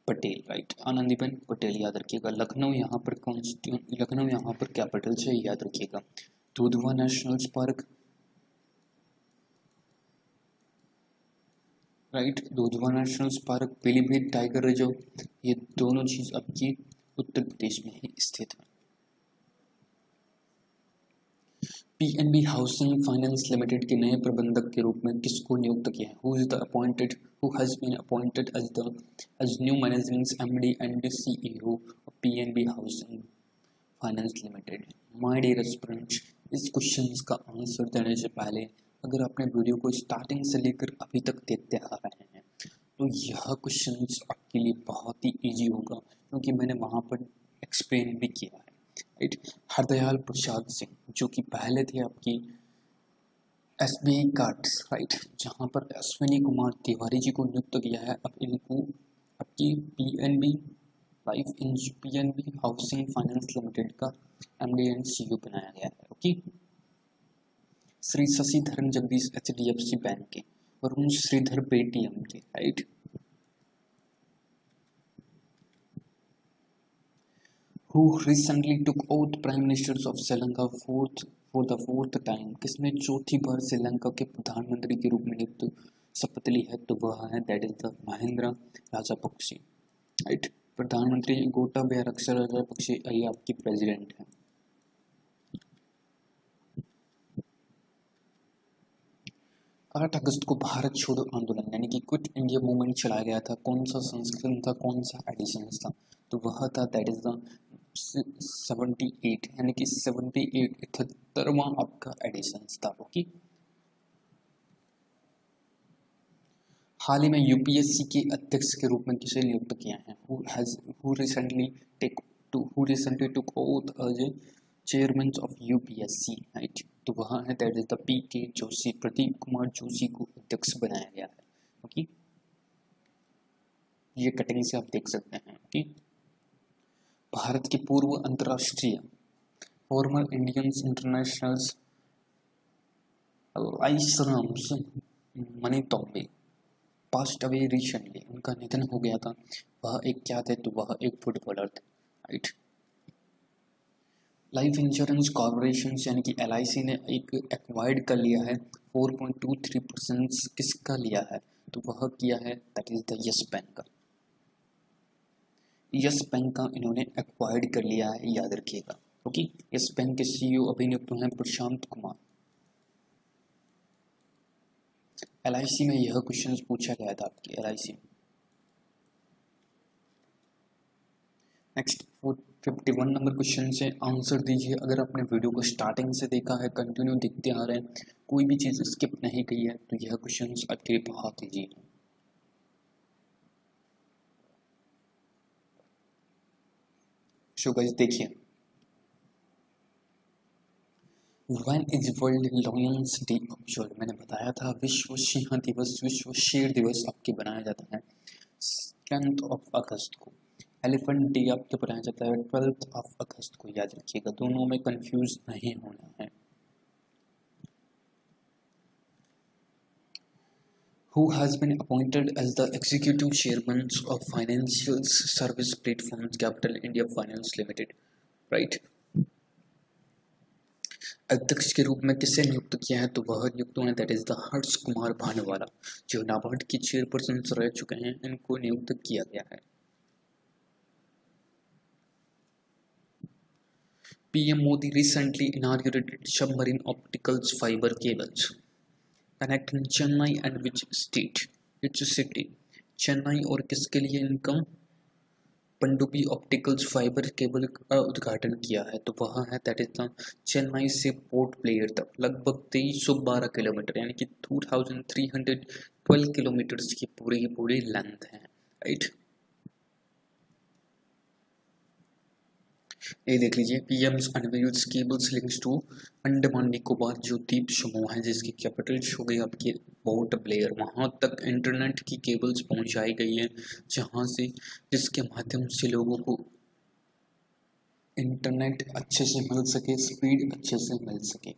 पटेल। राइट, आनंदीबेन पटेल याद रखिएगा। लखनऊ यहाँ पर लखनऊ यहाँ पर कैपिटल से याद रखिएगा। Dudhwa national park, right, Dudhwa national park, Pilibhit tiger reserve, ये दोनों चीज आपकी उत्तर प्रदेश में ही स्थित है। पीएनबी हाउसिंग फाइनेंस लिमिटेड के नए प्रबंधक के रूप में किसको नियुक्त किया है? Who is the appointed, who has been appointed as new managing MD and CEO of PNB housing finance limited. My dear aspirants, इस क्वेश्चन का आंसर देने से पहले अगर आपने वीडियो को स्टार्टिंग से लेकर अभी तक देखते आ रहे हैं तो यह क्वेश्चन आपके लिए बहुत ही इजी होगा, क्योंकि मैंने वहाँ पर एक्सप्लेन भी किया है। राइट, हरदयाल प्रसाद सिंह जो कि पहले थे आपकी एसबीआई कार्ड्स, राइट, जहाँ पर अश्विनी कुमार तिवारी जी को नियुक्त किया है। अब इनको आपकी पीएनबी हाउसिंग फाइनेंस लिमिटेड का एमडी एंड सीईओ बनाया गया है। Okay, Shri Sashidhar Jagdishan HDFC bank के, वरुण श्रीधर पेटीएम के। Right, who recently took oath prime ministers of Sri Lanka for the fourth time। किसने चौथी बार श्रीलंका के प्रधानमंत्री के रूप में नियुक्त शपथ ली है, तो वह है that is the Mahindra Rajapaksa. Right, प्रधानमंत्री गोटाबया राजापक्षे ये आपके प्रेसिडेंट हैं। 8 अगस्त को भारत छोड़ो आंदोलन यानी कि क्विट इंडिया मूवमेंट चलाया गया था। कौन सा संस्करण था, कौन सा एडिशन था, तो वह था दैट इज द 78 यानी कि 78वां आपका एडिशन था। ओके, हाल ही में यूपीएससी के अध्यक्ष के रूप में किसे नियुक्त किया है? who recently took oath as chairman of UPSC. Right, तो वहाँ है that is the PK Joshi, Pradeep Kumar Joshi को अध्यक्ष बनाया गया है। ओके, ये कटिंग से आप देख सकते हैं। ओके, भारत के पूर्व अंतर्राष्ट्रीय former Indians internationals Laishram's Manitombi passed away recently, उनका निधन हो गया था। वह एक क्या थे, तो वह एक फुटबॉलर थे। राइट, लाइफ इंश्योरेंस कॉर्पोरेशन यानी कि LIC ने एक एक्वायर्ड कर लिया है 4.23%। किसका लिया है, तो वह किया है that is the yes bank का। यस बैंक का इन्होंने एक्वायर्ड कर लिया है, याद रखिएगा। ओके, यस बैंक के CEO अभी नियुक्त हैं प्रशांत कुमार। LIC में यह क्वेश्चन पूछा गया था आपकी LIC में। नेक्स्ट 51 नंबर क्वेश्चन से आंसर दीजिए। अगर आपने वीडियो को स्टार्टिंग से देखा है, कंटिन्यू देखते आ रहे हैं, कोई भी चीज़ स्किप नहीं की है, तो यह क्वेश्चन आपके लिए बहुत ईजी है। सो गाइस देखिए, When is world Lions day observe? मैंने बताया था विश्व सिंह दिवस, विश्व शेर दिवस आपके बनाया जाता है 10th ऑफ अगस्त को। एलिफेंट डे आपके बनाया जाता है 12th ऑफ अगस्त को, याद रखिएगा, दोनों में कंफ्यूज नहीं होना है। Who has been appointed as the executive chairman of financial service platform Capital India Finance Limited, right? अध्यक्ष के रूप में किसे नियुक्त किया है? तो वह नियुक्त हुए that is the Harsh Kumar Bhanwala, जो नाबार्ड की चेयरपर्सन रह चुके हैं, इनको नियुक्त किया गया है। PM Modi recently inaugurated submarine optical fibre cables connecting Chennai and which state, which city? Chennai और किसके लिए इनका पनडुब्बी ऑप्टिकल फाइबर केबल का उद्घाटन किया है? तो वह है दैट इज द चेन्नई से पोर्ट ब्लेयर तक लगभग 2312 किलोमीटर, यानी कि 2312 किलोमीटर की पूरी लेंथ है, राइट? ये देख लीजिए, PMs unveiled cables links to Andaman Nicobar जो द्वीप समूह है, जिसकी कैपिटल हो गई आपकी पोर्ट ब्लेयर। वहां तक इंटरनेट की केबल्स पहुंचाई गई है, जहां से जिसके माध्यम से लोगों को इंटरनेट अच्छे से मिल सके, स्पीड अच्छे से मिल सके।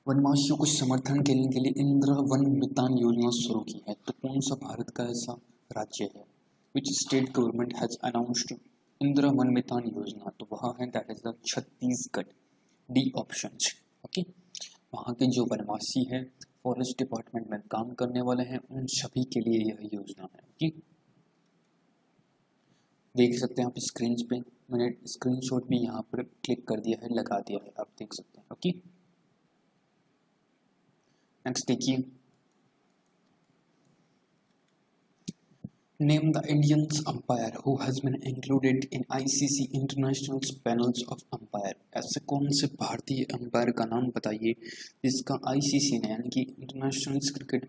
वनवासियों को समर्थन के लिए इंदिरा वन मितान योजना शुरू की है। तो कौन सा भारत का ऐसा राज्य है? Which state government has announced Indira Van Mitan Yojana? तो वहाँ है that is the Chhattisgarh, D option. Okay, वहाँ के जो वनवासी है, फॉरेस्ट डिपार्टमेंट में काम करने वाले हैं, उन सभी के लिए यह योजना है। ओके, देख सकते हैं आप स्क्रीन पे, मैंने स्क्रीनशॉट भी यहाँ पर क्लिक कर दिया है, लगा दिया है, आप देख सकते हैं। ओके, नेक्स्ट देखिए, name the Indian umpire who has been included in ICC international panels of umpire. ऐसे कौन से भारतीय अंपायर का नाम बताइए जिसका आईसीसी ने, यानी कि इंटरनेशनल क्रिकेट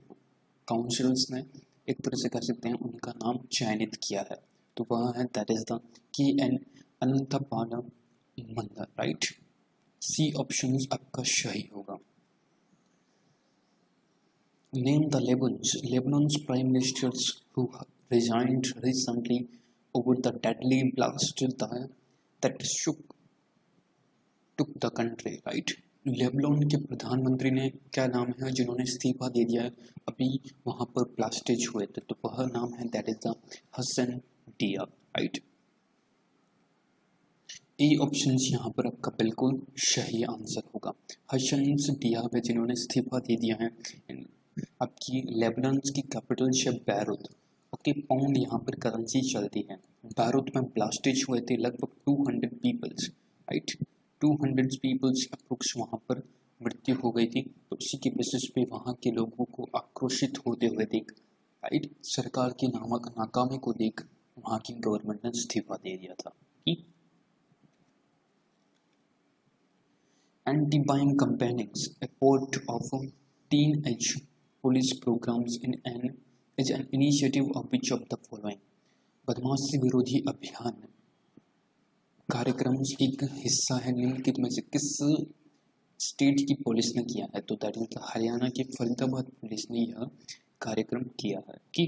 काउंसिल्स ने, एक तरह से कह सकते हैं, उनका नाम चयनित किया है? तो वह है that is the KN Anantpal मंदर, राइट? सी ऑप्शन आपका सही होगा। Name the Lebanon's prime ministers who resigned recently over the deadly blast that took the country, right? Lebanon के प्रधानमंत्री ने क्या नाम है जिन्होंने इस्तीफा दे दिया है, अभी वहां पर ब्लास्टेज हुए थे? तो वह नाम है that is the Hassan Diab, right? A option यहाँ पर आपका बिल्कुल सही आंसर होगा। हसन दियाब है जिन्होंने इस्तीफा दे दिया है। आपकी लेबनान की कैपिटल है बैरूत। ओके, पाउंड यहाँ पर करेंसी चलती है। बैरूत में ब्लास्टेज हुए थे, लगभग 200 पीपल्स, राइट? 200 पीपल्स अप्रोक्स वहाँ पर मृत्यु हो गई थी। तो उसी के बेसिस पे वहाँ के लोगों को आक्रोशित होते हुए देख, राइट, सरकार की नाकामी को देख वहाँ की गवर्नमेंट ने इस्तीफा दे दिया था। Anti-Buying Campaigns, a part of teenage police programs is an initiative of which of the following? बदमाशी विरोधी अभियान कार्यक्रम एक हिस्सा है निम्नलिखित में से किस स्टेट की पुलिस ने किया है? तो दैट इज हरियाणा की फरीदाबाद पुलिस ने यह कार्यक्रम किया है। कि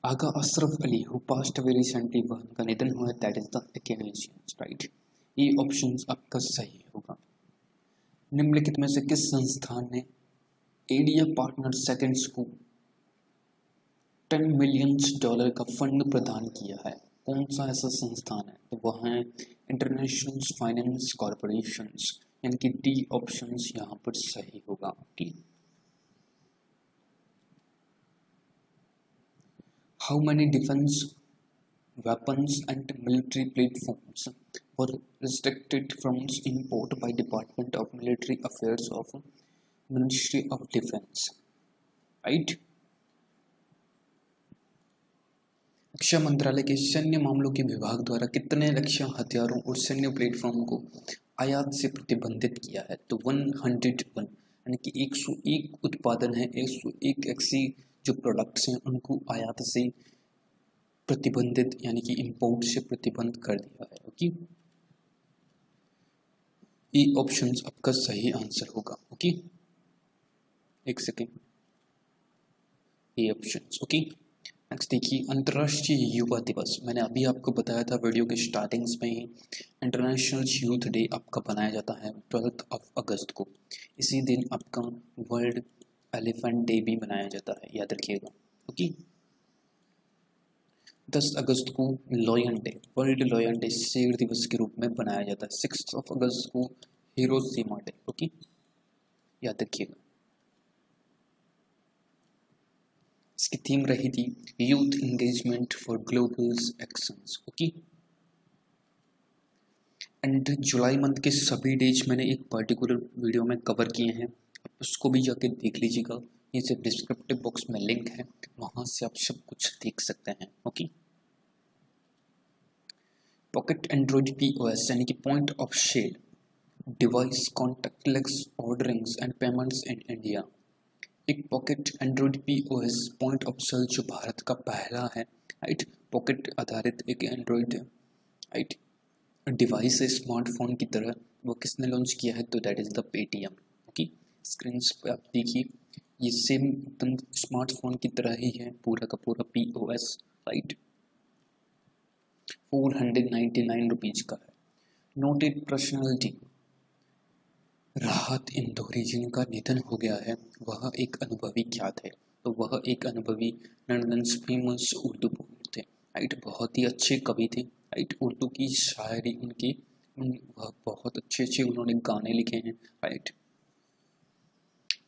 Agha Ashraf Ali who passed away recently, वह उनका निधन हुआ है, that is the Canadians, right? ये ऑप्शन आपका सही होगा। निम्नलिखित में से किस संस्थान ने एडिया पार्टनर सेकंड्स को $10 मिलियन का फंड प्रदान किया है? कौन सा ऐसा संस्थान है? तो वह है इंटरनेशनल फाइनेंस कॉर्पोरेशन, यानी कि डी ऑप्शन यहाँ पर सही होगा। How many defence weapons and military platforms were restricted from import by Department of Military Affairs of Ministry of Defense, right? रक्षा मंत्रालय के सैन्य मामलों के विभाग द्वारा कितने रक्षा हथियारों और सैन्य प्लेटफॉर्म को आयात से प्रतिबंधित किया है? तो 101, यानी कि 101 उत्पादन है, 101 ऐसी जो प्रोडक्ट्स हैं उनको आयात से प्रतिबंधित यानी कि इंपोर्ट से प्रतिबंध कर दिया है। ओके, ये ऑप्शन आपका सही आंसर होगा। ओके, एक सेकेंड, ये ऑप्शन। ओके, नेक्स्ट देखिए, अंतर्राष्ट्रीय युवा दिवस। मैंने अभी आपको बताया था वीडियो के स्टार्टिंग्स में ही, इंटरनेशनल यूथ डे आपका बनाया जाता है 12 अगस्त को। इसी दिन आपका वर्ल्ड एलिफेंट डे भी मनाया जाता है, याद रखिएगा। ओके, 10 अगस्त को lion day, world lion day, शेर दिवस के रूप में बनाया जाता है। 6 अगस्त को हिरोशिमा डे। ओके, याद रखिएगा। इसकी थीम रही थी youth engagement for global actions. Okay, and July month के सभी डेज मैंने एक पर्टिकुलर वीडियो में कवर किए हैं, आप उसको भी जाके देख लीजिएगा। नीचे डिस्क्रिप्टिव बॉक्स में लिंक है, वहां से आप सब कुछ देख सकते हैं। ओके, पॉकेट एंड्रॉइड POS यानी कि point of sale device contactless orderings and payments in India. एक pocket Android POS point of sale जो भारत का पहला है, राइट, पॉकेट आधारित एक एंड्रॉइड, राइट, डिवाइस है स्मार्टफोन की तरह, वो किसने लॉन्च किया है, तो that is the Paytm. Okay, screen पे आप देखिए, ये सेम एकदम स्मार्टफोन की तरह ही है, पूरा का पूरा POS, राइट, 499 रुपीज का है। नोटेड पर्सनालिटी राहत इंदौरी, जिनका निधन हो गया है, वह एक अनुभवी क्या थे, तो वह एक अनुभवी लंदन्स फेमस उर्दू पोएट थे, राइट, बहुत ही अच्छे कवि थे, राइट, उर्दू की शायरी उनकी वह बहुत अच्छे उन्होंने गाने लिखे हैं, राइट,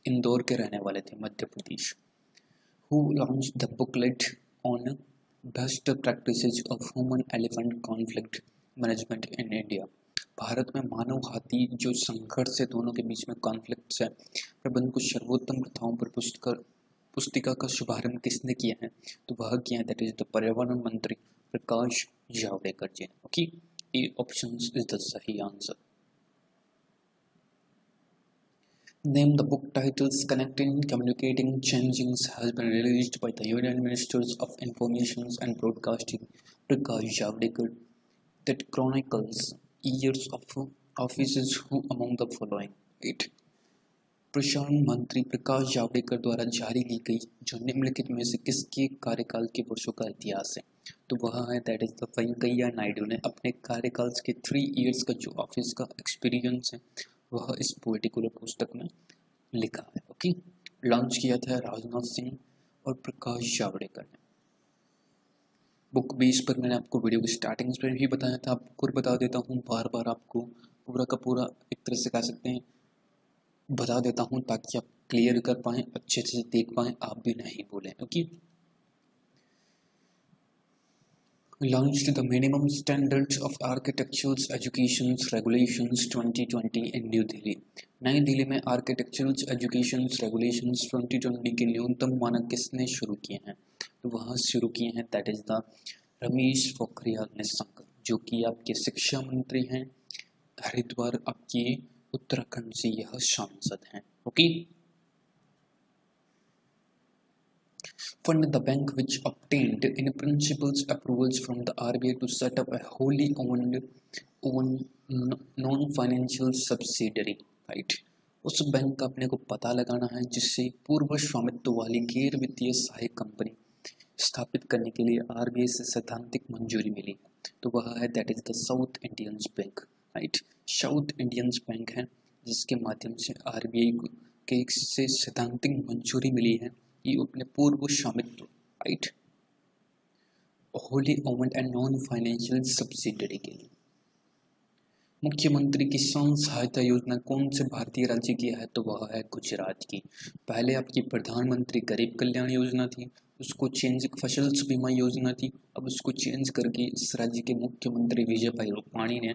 इंदौर के रहने वाले थे, Madhya Pradesh. Who launch the booklet on best practices of human elephant conflict management in India. Bharat में मानव हाथी जो संघर्ष है, दोनों के बीच में कॉन्फ्लिक्ट्स है, प्रबंध को सर्वोत्तम प्रथाओं पर पुस्तिका का शुभारंभ किसने किया है, तो वह किया, दैट इज द पर्यावरण मंत्री Prakash Javadekar ji. Okay, A option is the सही answer. Name the book titles Connecting, Communicating, Changing has been released by the Union Ministers of Information and Broadcasting Prakash Javadekar that chronicles years of offices who among the following, right? प्रसारण मंत्री प्रकाश जावड़ेकर द्वारा जारी की गई जो निम्नलिखित में से किसके कार्यकाल के वर्षों का इतिहास है, तो वह है, that is the Venkaiah Naidu ने अपने कार्यकाल के 3 इयर्स का जो ऑफिस का एक्सपीरियंस है, वह इस पर्टिकुलर पुस्तक में लिखा है। ओके, लॉन्च किया था राजनाथ सिंह और प्रकाश जावड़ेकर ने। बुक बेस पर मैंने आपको वीडियो की स्टार्टिंग में भी बताया था, आपको बता देता हूँ, बार बार आपको पूरा का पूरा एक तरह से कह सकते हैं बता देता हूँ, ताकि आप क्लियर कर पाएँ, अच्छे से देख पाएँ, आप भी नहीं बोलें। Okay, launched the minimum standards of architectural education regulations 2020 in New Delhi। नई दिल्ली में आर्किटेक्चरल एजुकेशन रेगुलेशंस 2020 के न्यूनतम मानक किसने शुरू किए हैं, तो वहाँ शुरू किए हैं, that is the Ramesh Pokhriyal Nishank, जो कि आपके शिक्षा मंत्री हैं, हरिद्वार आपकी उत्तराखंड से यह सांसद हैं। Okay, fund the bank which obtained in principles approvals from the RBI to set up a wholly owned non-financial subsidiary, right? उस बैंक का अपने को पता लगाना है जिससे पूर्व स्वामित्व वाली गैर वित्तीय सहायक कंपनी स्थापित करने के लिए RBI से सैद्धांतिक मंजूरी मिली, तो वह है, that is the south Indian bank, right, south Indian bank है जिसके माध्यम से RBI के से सैद्धांतिक मंजूरी मिली है कि अपने पूर्व स्वामित्व, right, wholly owned and non financial subsidiary के लिए। मुख्यमंत्री किसान सहायता योजना कौन से भारतीय राज्य की है, तो वह है गुजरात की। पहले आपकी प्रधानमंत्री गरीब कल्याण योजना थी, उसको चेंज फसल बीमा योजना थी, अब उसको चेंज करके इस राज्य के मुख्यमंत्री विजय भाई रूपाणी ने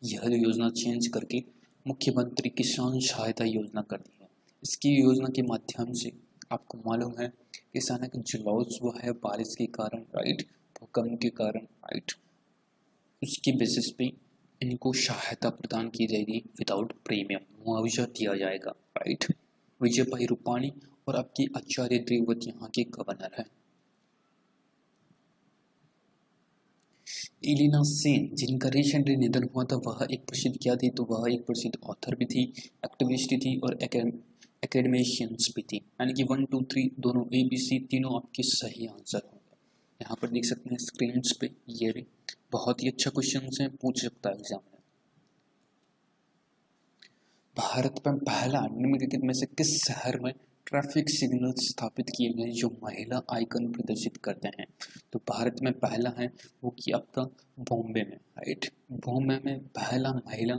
यह योजना चेंज करके मुख्यमंत्री किसान सहायता योजना कर दी है। इसकी योजना के माध्यम से आपको मालूम है किसानों के जो लॉस हुआ है बारिश के कारण, राइट, भूकंप के कारण, राइट, उसकी बेसिस पे इनको सहायता प्रदान की जाएगी विदाउट प्रीमियम, मुआवजा दिया जाएगा, राइट। विजय भाई रूपाणी और आपकी आचार्य देवव्रत यहाँ के गवर्नर है। एलिना सेन जिनका रिसेंटली निधन हुआ था, वह एक प्रसिद्ध क्या थी, तो वह एक प्रसिद्ध ऑथर भी थी, एक्टिविस्ट थी और एकेडमिशियंस भी थी। यानी कि 1 2 3 दोनों ABC तीनों आपके सही आंसर होंगे। यहाँ पर देख सकते हैं स्क्रीन पे, ये भी बहुत ही अच्छा क्वेश्चन है, पूछ सकता है एग्जाम में। भारत में पहला निम्नलिखित में से किस शहर में ट्रैफिक सिग्नल स्थापित किए गए जो महिला आइकन प्रदर्शित करते हैं? तो भारत में पहला है वो कि आपका बॉम्बे में, राइट। बॉम्बे में पहला महिला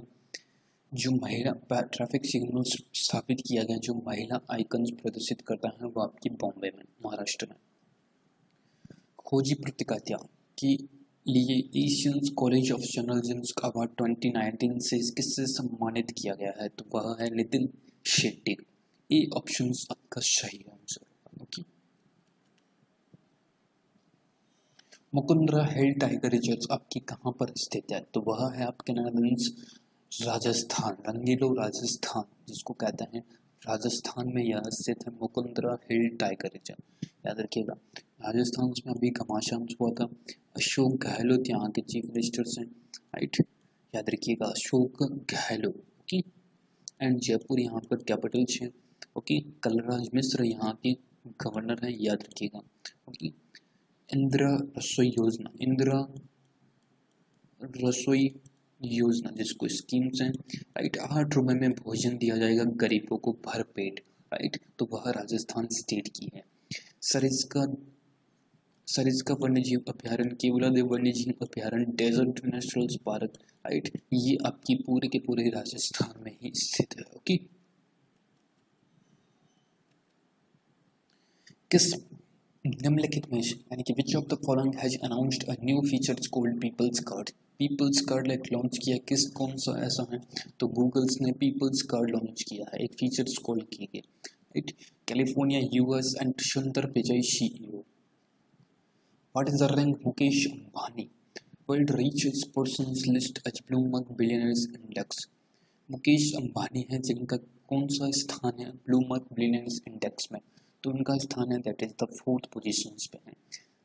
जो महिला ट्रैफिक सिग्नल स्थापित किया गया जो महिला आइकन प्रदर्शित करता है वो आपकी बॉम्बे में, महाराष्ट्र में। खोजी पत्रिका की लिए Asian college of journalism award 2019 से किससे सम्मानित किया गया है? तो वह है नितिन शेट्टी। ए ऑप्शन आपका सही आंसर। ओके। मुकुंदरा हिल टाइगर रिजर्व आपकी कहाँ पर स्थित है? तो वह है आपके नेदरलैंड्स, राजस्थान, रंगीलो राजस्थान जिसको कहते हैं, राजस्थान में यह स्थित है मुकुंदरा हिल टाइगर रिजर्व, याद रखिएगा। राजस्थान में अभी घमासान हुआ था। अशोक गहलोत यहाँ के चीफ मिनिस्टर हैं, राइट, याद रखिएगा अशोक गहलोत। ओके। एंड जयपुर यहाँ पर कैपिटल है। ओके। कलराज मिश्र यहाँ के गवर्नर हैं, याद रखिएगा। ओके। इंदिरा रसोई योजना, इंदिरा रसोई योजना जिसको स्कीम्स हैं, राइट, 8 रुपए में भोजन दिया जाएगा गरीबों को भर पेट, राइट, तो वह राजस्थान स्टेट की है। सरिस्का सरिस्का वन्यजीव अभ्यारण्य, केवलादेव वन्यजीव अभ्यारण्य, डेजर्ट नेशनल पार्क, राइट, ये आपकी पूरे के पूरे राजस्थान में ही स्थित है। ओके। किस निम्नलिखित में यानी कि which of the following has announced a new feature called people's card? People's card like launch किया, किस कौन सा ऐसा है? तो गूगल्स ने पीपल्स कार्ड लॉन्च किया है, एक फीचर्स कॉल की गई, right. California US and Sundar Pichai CEO। What is the rank Mukesh Ambani world richest persons list as Bloomberg billionaires index? Mukesh Ambani है जिनका कौन सा स्थान है ब्लूमबर्ग बिलियनर्स इंडेक्स में? तो उनका स्थान है that is the 4th position पे है।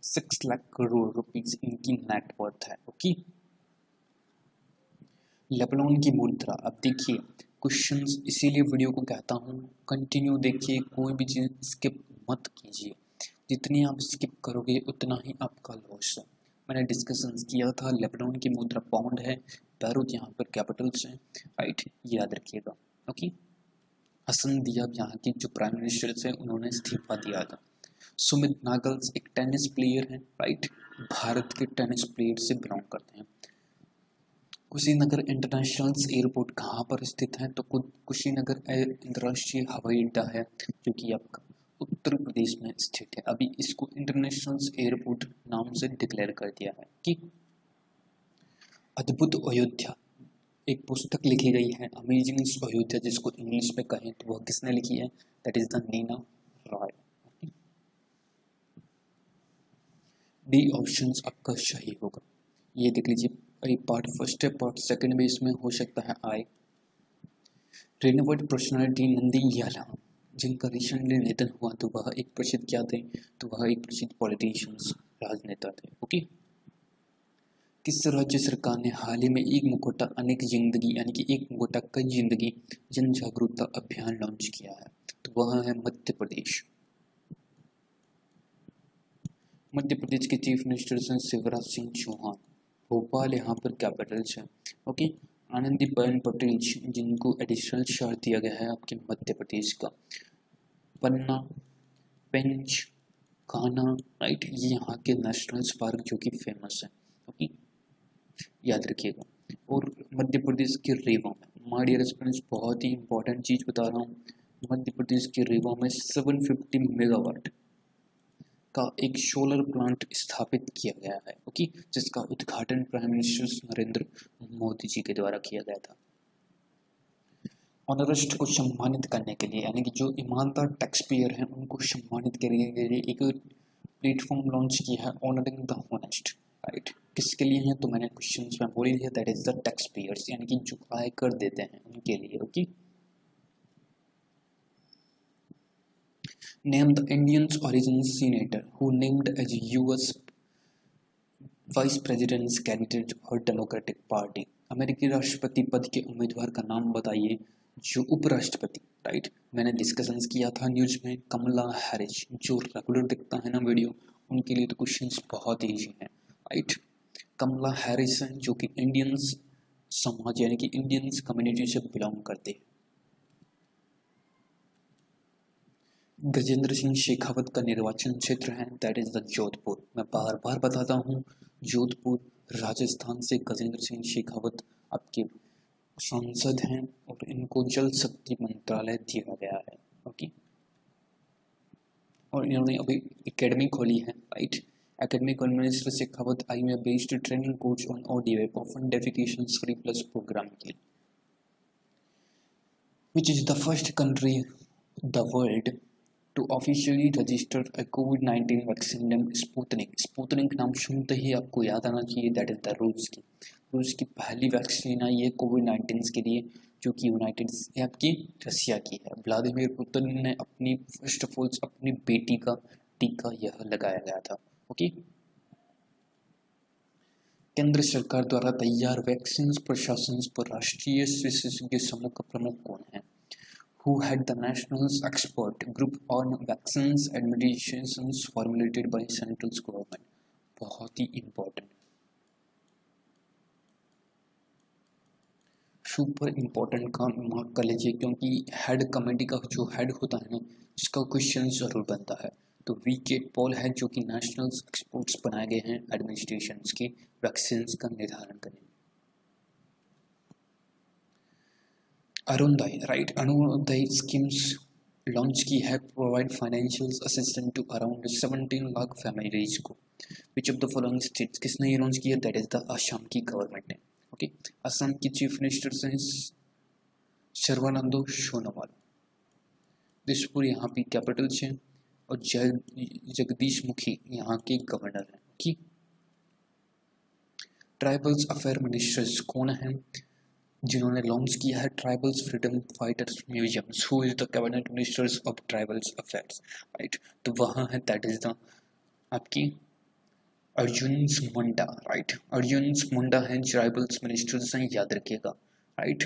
6 लाख करोड़ रुपीस इनकी नेटवर्थ है। ओके। लेबनान की मुद्रा, अब देखिए क्वेश्चंस, इसीलिए वीडियो को कहता हूँ कंटिन्यू देखिए, कोई भी चीज़ स्किप मत कीजिए, जितनी आप स्किप करोगे उतना ही आपका लॉस है। मैंने डिस्कशन किया था, लेबनान की मुद्रा पाउंड है, बैरूत यहाँ पर कैपिटल्स हैं, राइट, याद रखिएगा। ओके। हसन दियाब यहाँ के जो प्राइम मिनिस्टर थे उन्होंने इस्तीफा दिया था। सुमित नागल एक टेनिस प्लेयर हैं, राइट, भारत के टेनिस प्लेयर से बिलोंग करते हैं। कुशीनगर इंटरनेशनल एयरपोर्ट कहाँ पर स्थित है? तो कुशीनगर अंतर्राष्ट्रीय हवाई अड्डा है जो कि आपका उत्तर प्रदेश में स्थित है। अभी इसको इंटरनेशनल एयरपोर्ट नाम से डिक्लेयर कर दिया है। कि अद्भुत अयोध्या एक पुस्तक लिखी गई है, अमेजिंग अयोध्या जिसको इंग्लिश में कहें तो वह किसने लिखी है? That is the Neena Roy. D option आपका सही होगा। ये देख लीजिए, पार्ट फर्स्ट है, पार्ट सेकंड में इसमें हो सकता है आई। रिनोवेट पर्सनालिटी नंदीयाला जिनका रिसेंटली निधन हुआ, तो वह एक प्रसिद्ध क्या थे? तो वह एक प्रसिद्ध पॉलिटिशियंस, राजनेता थे। ओके। किस राज्य सरकार ने हाल ही में एक मुखौटा अनेक जिंदगी यानी कि एक मुखौटा कई जिंदगी जन जागरूकता अभियान लॉन्च किया है? तो वह है मध्य प्रदेश। मध्य प्रदेश के चीफ मिनिस्टर हैं शिवराज सिंह चौहान। भोपाल यहाँ पर कैपिटल है। ओके। आनंदीबेन पटेल जिनको एडिशनल चार्ज दिया गया है आपके मध्य प्रदेश का। पन्ना, पेंच, कान्हा, राइट, ये यहाँ के नेशनल पार्क जो कि फेमस है। ओके, याद रखिएगा। और मध्य प्रदेश के रीवा में, माय डियर स्टूडेंट्स, बहुत ही इंपॉर्टेंट चीज़ बता रहा हूँ, मध्य प्रदेश के रीवा में 750 मेगावाट का एक सोलर प्लांट स्थापित किया गया है। ओके, जिसका उद्घाटन प्राइम मिनिस्टर नरेंद्र मोदी जी के द्वारा किया गया था। ऑनरिस्ट को सम्मानित करने के लिए यानी कि जो ईमानदार टैक्स पेयर हैं उनको सम्मानित करने के लिए एक प्लेटफॉर्म लॉन्च किया है, ऑनरिंग द ऑनेस्ट, राइट। किसके लिए है? तो मैंने क्वेश्चन में बोल ही दिया, that is the tax payers यानी कि जो आय कर देते हैं उनके लिए। ओके। Name the Indian origin senator who named as US vice presidents candidate और डेमोक्रेटिक पार्टी। अमेरिकी राष्ट्रपति पद के उम्मीदवार का नाम बताइए जो उपराष्ट्रपति। राइट, मैंने डिस्कशंस किया था न्यूज में, कमला हैरिस। जो रेगुलर दिखता है ना वीडियो, उनके लिए तो क्वेश्चंस बहुत ईजी हैं। राइट, कमला हैरिस हैं जो कि इंडियंस समाज यानी कि इंडियंस कम्युनिटी से बिलोंग करते हैं। गजेंद्र सिंह शेखावत का निर्वाचन क्षेत्र है दैट इज द जोधपुर। मैं बार बार बताता हूँ, जोधपुर राजस्थान से गजेंद्र सिंह शेखावत आपके सांसद हैं और इनको जल शक्ति मंत्रालय दिया गया है। ओके, और इन्होंने अभी एकेडमी खोली है। राइट, एकेडमिक मिनिस्टर शेखावत आई में based training coach on ODI open defecation free plus program के, which is the first country the world to officially register a COVID-19 vaccine named Sputnik। Sputnik नाम सुनते ही आपको याद आना चाहिए दैट इज द रूस की पहली वैक्सीन आई है कोविड-19 के लिए, जो कि यूनाइटेड आपकी रशिया की है। व्लादिमीर पुतिन ने अपनी फर्स्ट ऑफ ऑल अपनी बेटी का टीका यह लगाया गया था। ओके, केंद्र सरकार द्वारा तैयार वैक्सीन प्रशासन पर राष्ट्रीय विशेषज्ञ समूह का प्रमुख कौन है? Who had the national expert group on vaccines administrations formulated by central government। बहुत ही important, सुपर इम्पोर्टेंट काम मार्क कर लीजिए, क्योंकि हेड कमेटी का जो हेड होता है ना, इसका क्वेश्चन जरूर बनता है। तो VK पॉल है जो कि नेशनल एक्सपर्ट्स बनाए गए हैं एडमिनिस्ट्रेशंस की वैक्सीन का निर्धारण करने। Arunodaya, right, Arunodaya schemes launch की है, provide financial assistance to around 17 lakh families को। Which of the following states, किसने ये लॉन्च किया? दैट इज द असम की गवर्नमेंट ने। ओके, असम की चीफ मिनिस्टर हैं सर्बानंद सोनोवाल। दिसपुर यहाँ की कैपिटल है और जगदीश मुखी यहाँ के गवर्नर हैं। ओके, ट्राइबल्स अफेयर मिनिस्टर्स कौन हैं जिन्होंने लॉन्च किया है tribals freedom fighters museum? Who is the cabinet ministers of tribals affairs? Right, तो वहाँ है दैट इज द आपकी अर्जुन मुंडा। राइट, अर्जुन मुंडा हैं ट्राइबल्स मिनिस्टर्स हैं, याद रखिएगा। राइट,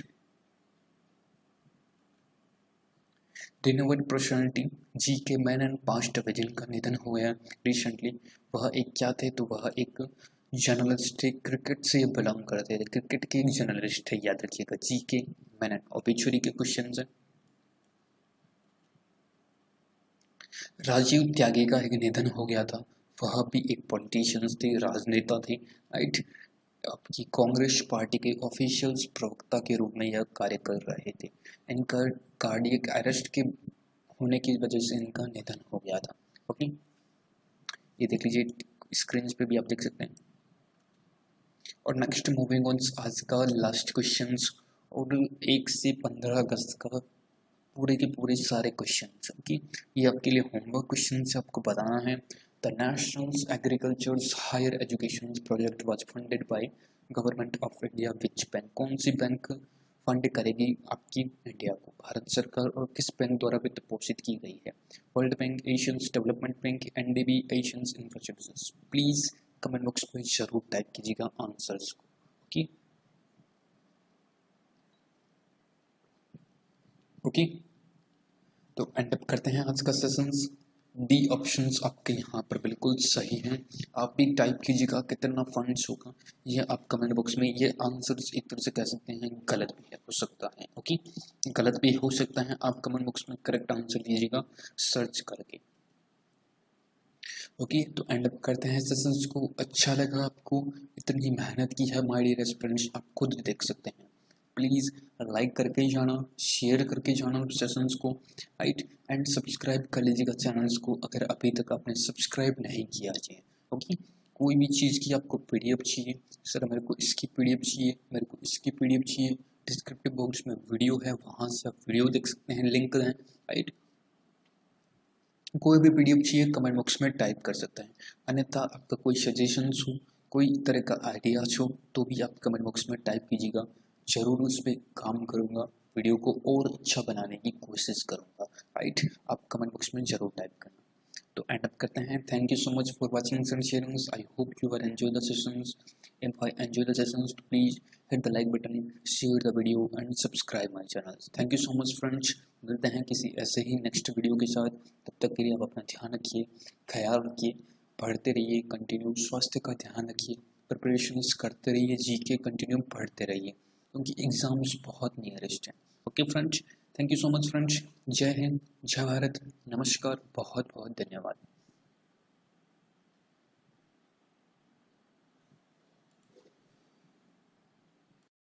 रिनोवेड पर्सनालिटी GK मेनन 5 जिनका निधन हुआ है रिसेंटली, वह एक क्या थे? तो वह एक जर्नलिस्ट थे, क्रिकेट से बिलोंग करते थे, क्रिकेट के एक जर्नलिस्ट थे, याद रखिएगा GK मेनन। ऑबिचुरी के क्वेश्चन है। राजीव त्यागी का एक निधन हो गया था, वह भी एक पॉलिटिशियंस थे, राजनेता थे। राइट, आपकी कांग्रेस पार्टी के ऑफिशियल प्रवक्ता के रूप में यह कार्य कर रहे थे। इनका कार्डियक अरेस्ट के होने की वजह से इनका निधन हो गया था। ओके, ये देख लीजिए स्क्रीन पे भी आप देख सकते हैं। और नेक्स्ट मूविंग ऑन, आज का लास्ट क्वेश्चन, और 1 से 15 अगस्त का पूरे के पूरे सारे क्वेश्चन। ओके, ये आपके लिए होमवर्क क्वेश्चन से आपको बताना है। The national agriculture higher education project was funded by government of India which bank? कौन सी बैंक फंड करेगी आपकी इंडिया को? भारत सरकार, और किस बैंक द्वारा वित्त पोषित की गई है? World bank, Asian development bank, NDB, Asian infrastructure. Please comment box में जरूर टाइप कीजिएगा आंसर्स को। ओके ओके, तो एंड अप करते हैं आज का सेशंस। डी ऑप्शंस आपके यहाँ पर बिल्कुल सही हैं। आप भी टाइप कीजिएगा कितना फंड्स होगा, ये आप कमेंट बॉक्स में। ये आंसर्स एक तरह से कह सकते हैं गलत भी है, हो सकता है। ओके, गलत भी हो सकता है, आप कमेंट बॉक्स में करेक्ट आंसर दीजिएगा सर्च करके। ओके, तो एंड अप करते हैं सेशंस को। अच्छा लगा आपको, इतनी मेहनत की है माय डियर स्टूडेंट्स, आप खुद देख सकते हैं। प्लीज़ लाइक करके जाना, शेयर करके जाना सेशंस को। राइट, एंड सब्सक्राइब कर लीजिएगा चैनल्स को अगर अभी तक आपने सब्सक्राइब नहीं किया है। ओके, कोई भी चीज़ की आपको PDF चाहिए, सर मेरे को इसकी PDF चाहिए, मेरे को इसकी PDF चाहिए, डिस्क्रिप्टिव बॉक्स में वीडियो है, वहाँ से आप वीडियो देख सकते हैं, लिंक है। राइट, कोई भी PDF चाहिए कमेंट बॉक्स में टाइप कर सकते हैं। अन्यथा आपका कोई सजेशंस हो, कोई तरह का आइडियाज हो, तो भी आप कमेंट बॉक्स में टाइप कीजिएगा, जरूर उस पर काम करूँगा, वीडियो को और अच्छा बनाने की कोशिश करूँगा। राइट, आप कमेंट बॉक्स में ज़रूर टाइप करना। तो एंड अप करते हैं। Thank you so much for watching and sharing. I hope you are enjoy the sessions. If I enjoy the sessions तो please hit the like button, share the video and subscribe my channel. Thank you so much friends. मिलते हैं किसी ऐसे ही next video के साथ। तब तक के लिए आप अपना ध्यान रखिए, ख्याल रखिए, पढ़ते रहिए, कंटिन्यू स्वास्थ्य का ध्यान रखिए, प्रिपरेशंस करते रहिए, जीके कंटिन्यू पढ़ते रहिए क्योंकि एग्जाम्स बहुत नियरेस्ट हैं। Okay friends, thank you so much friends. जय हिंद, जय भारत, नमस्कार, बहुत बहुत धन्यवाद।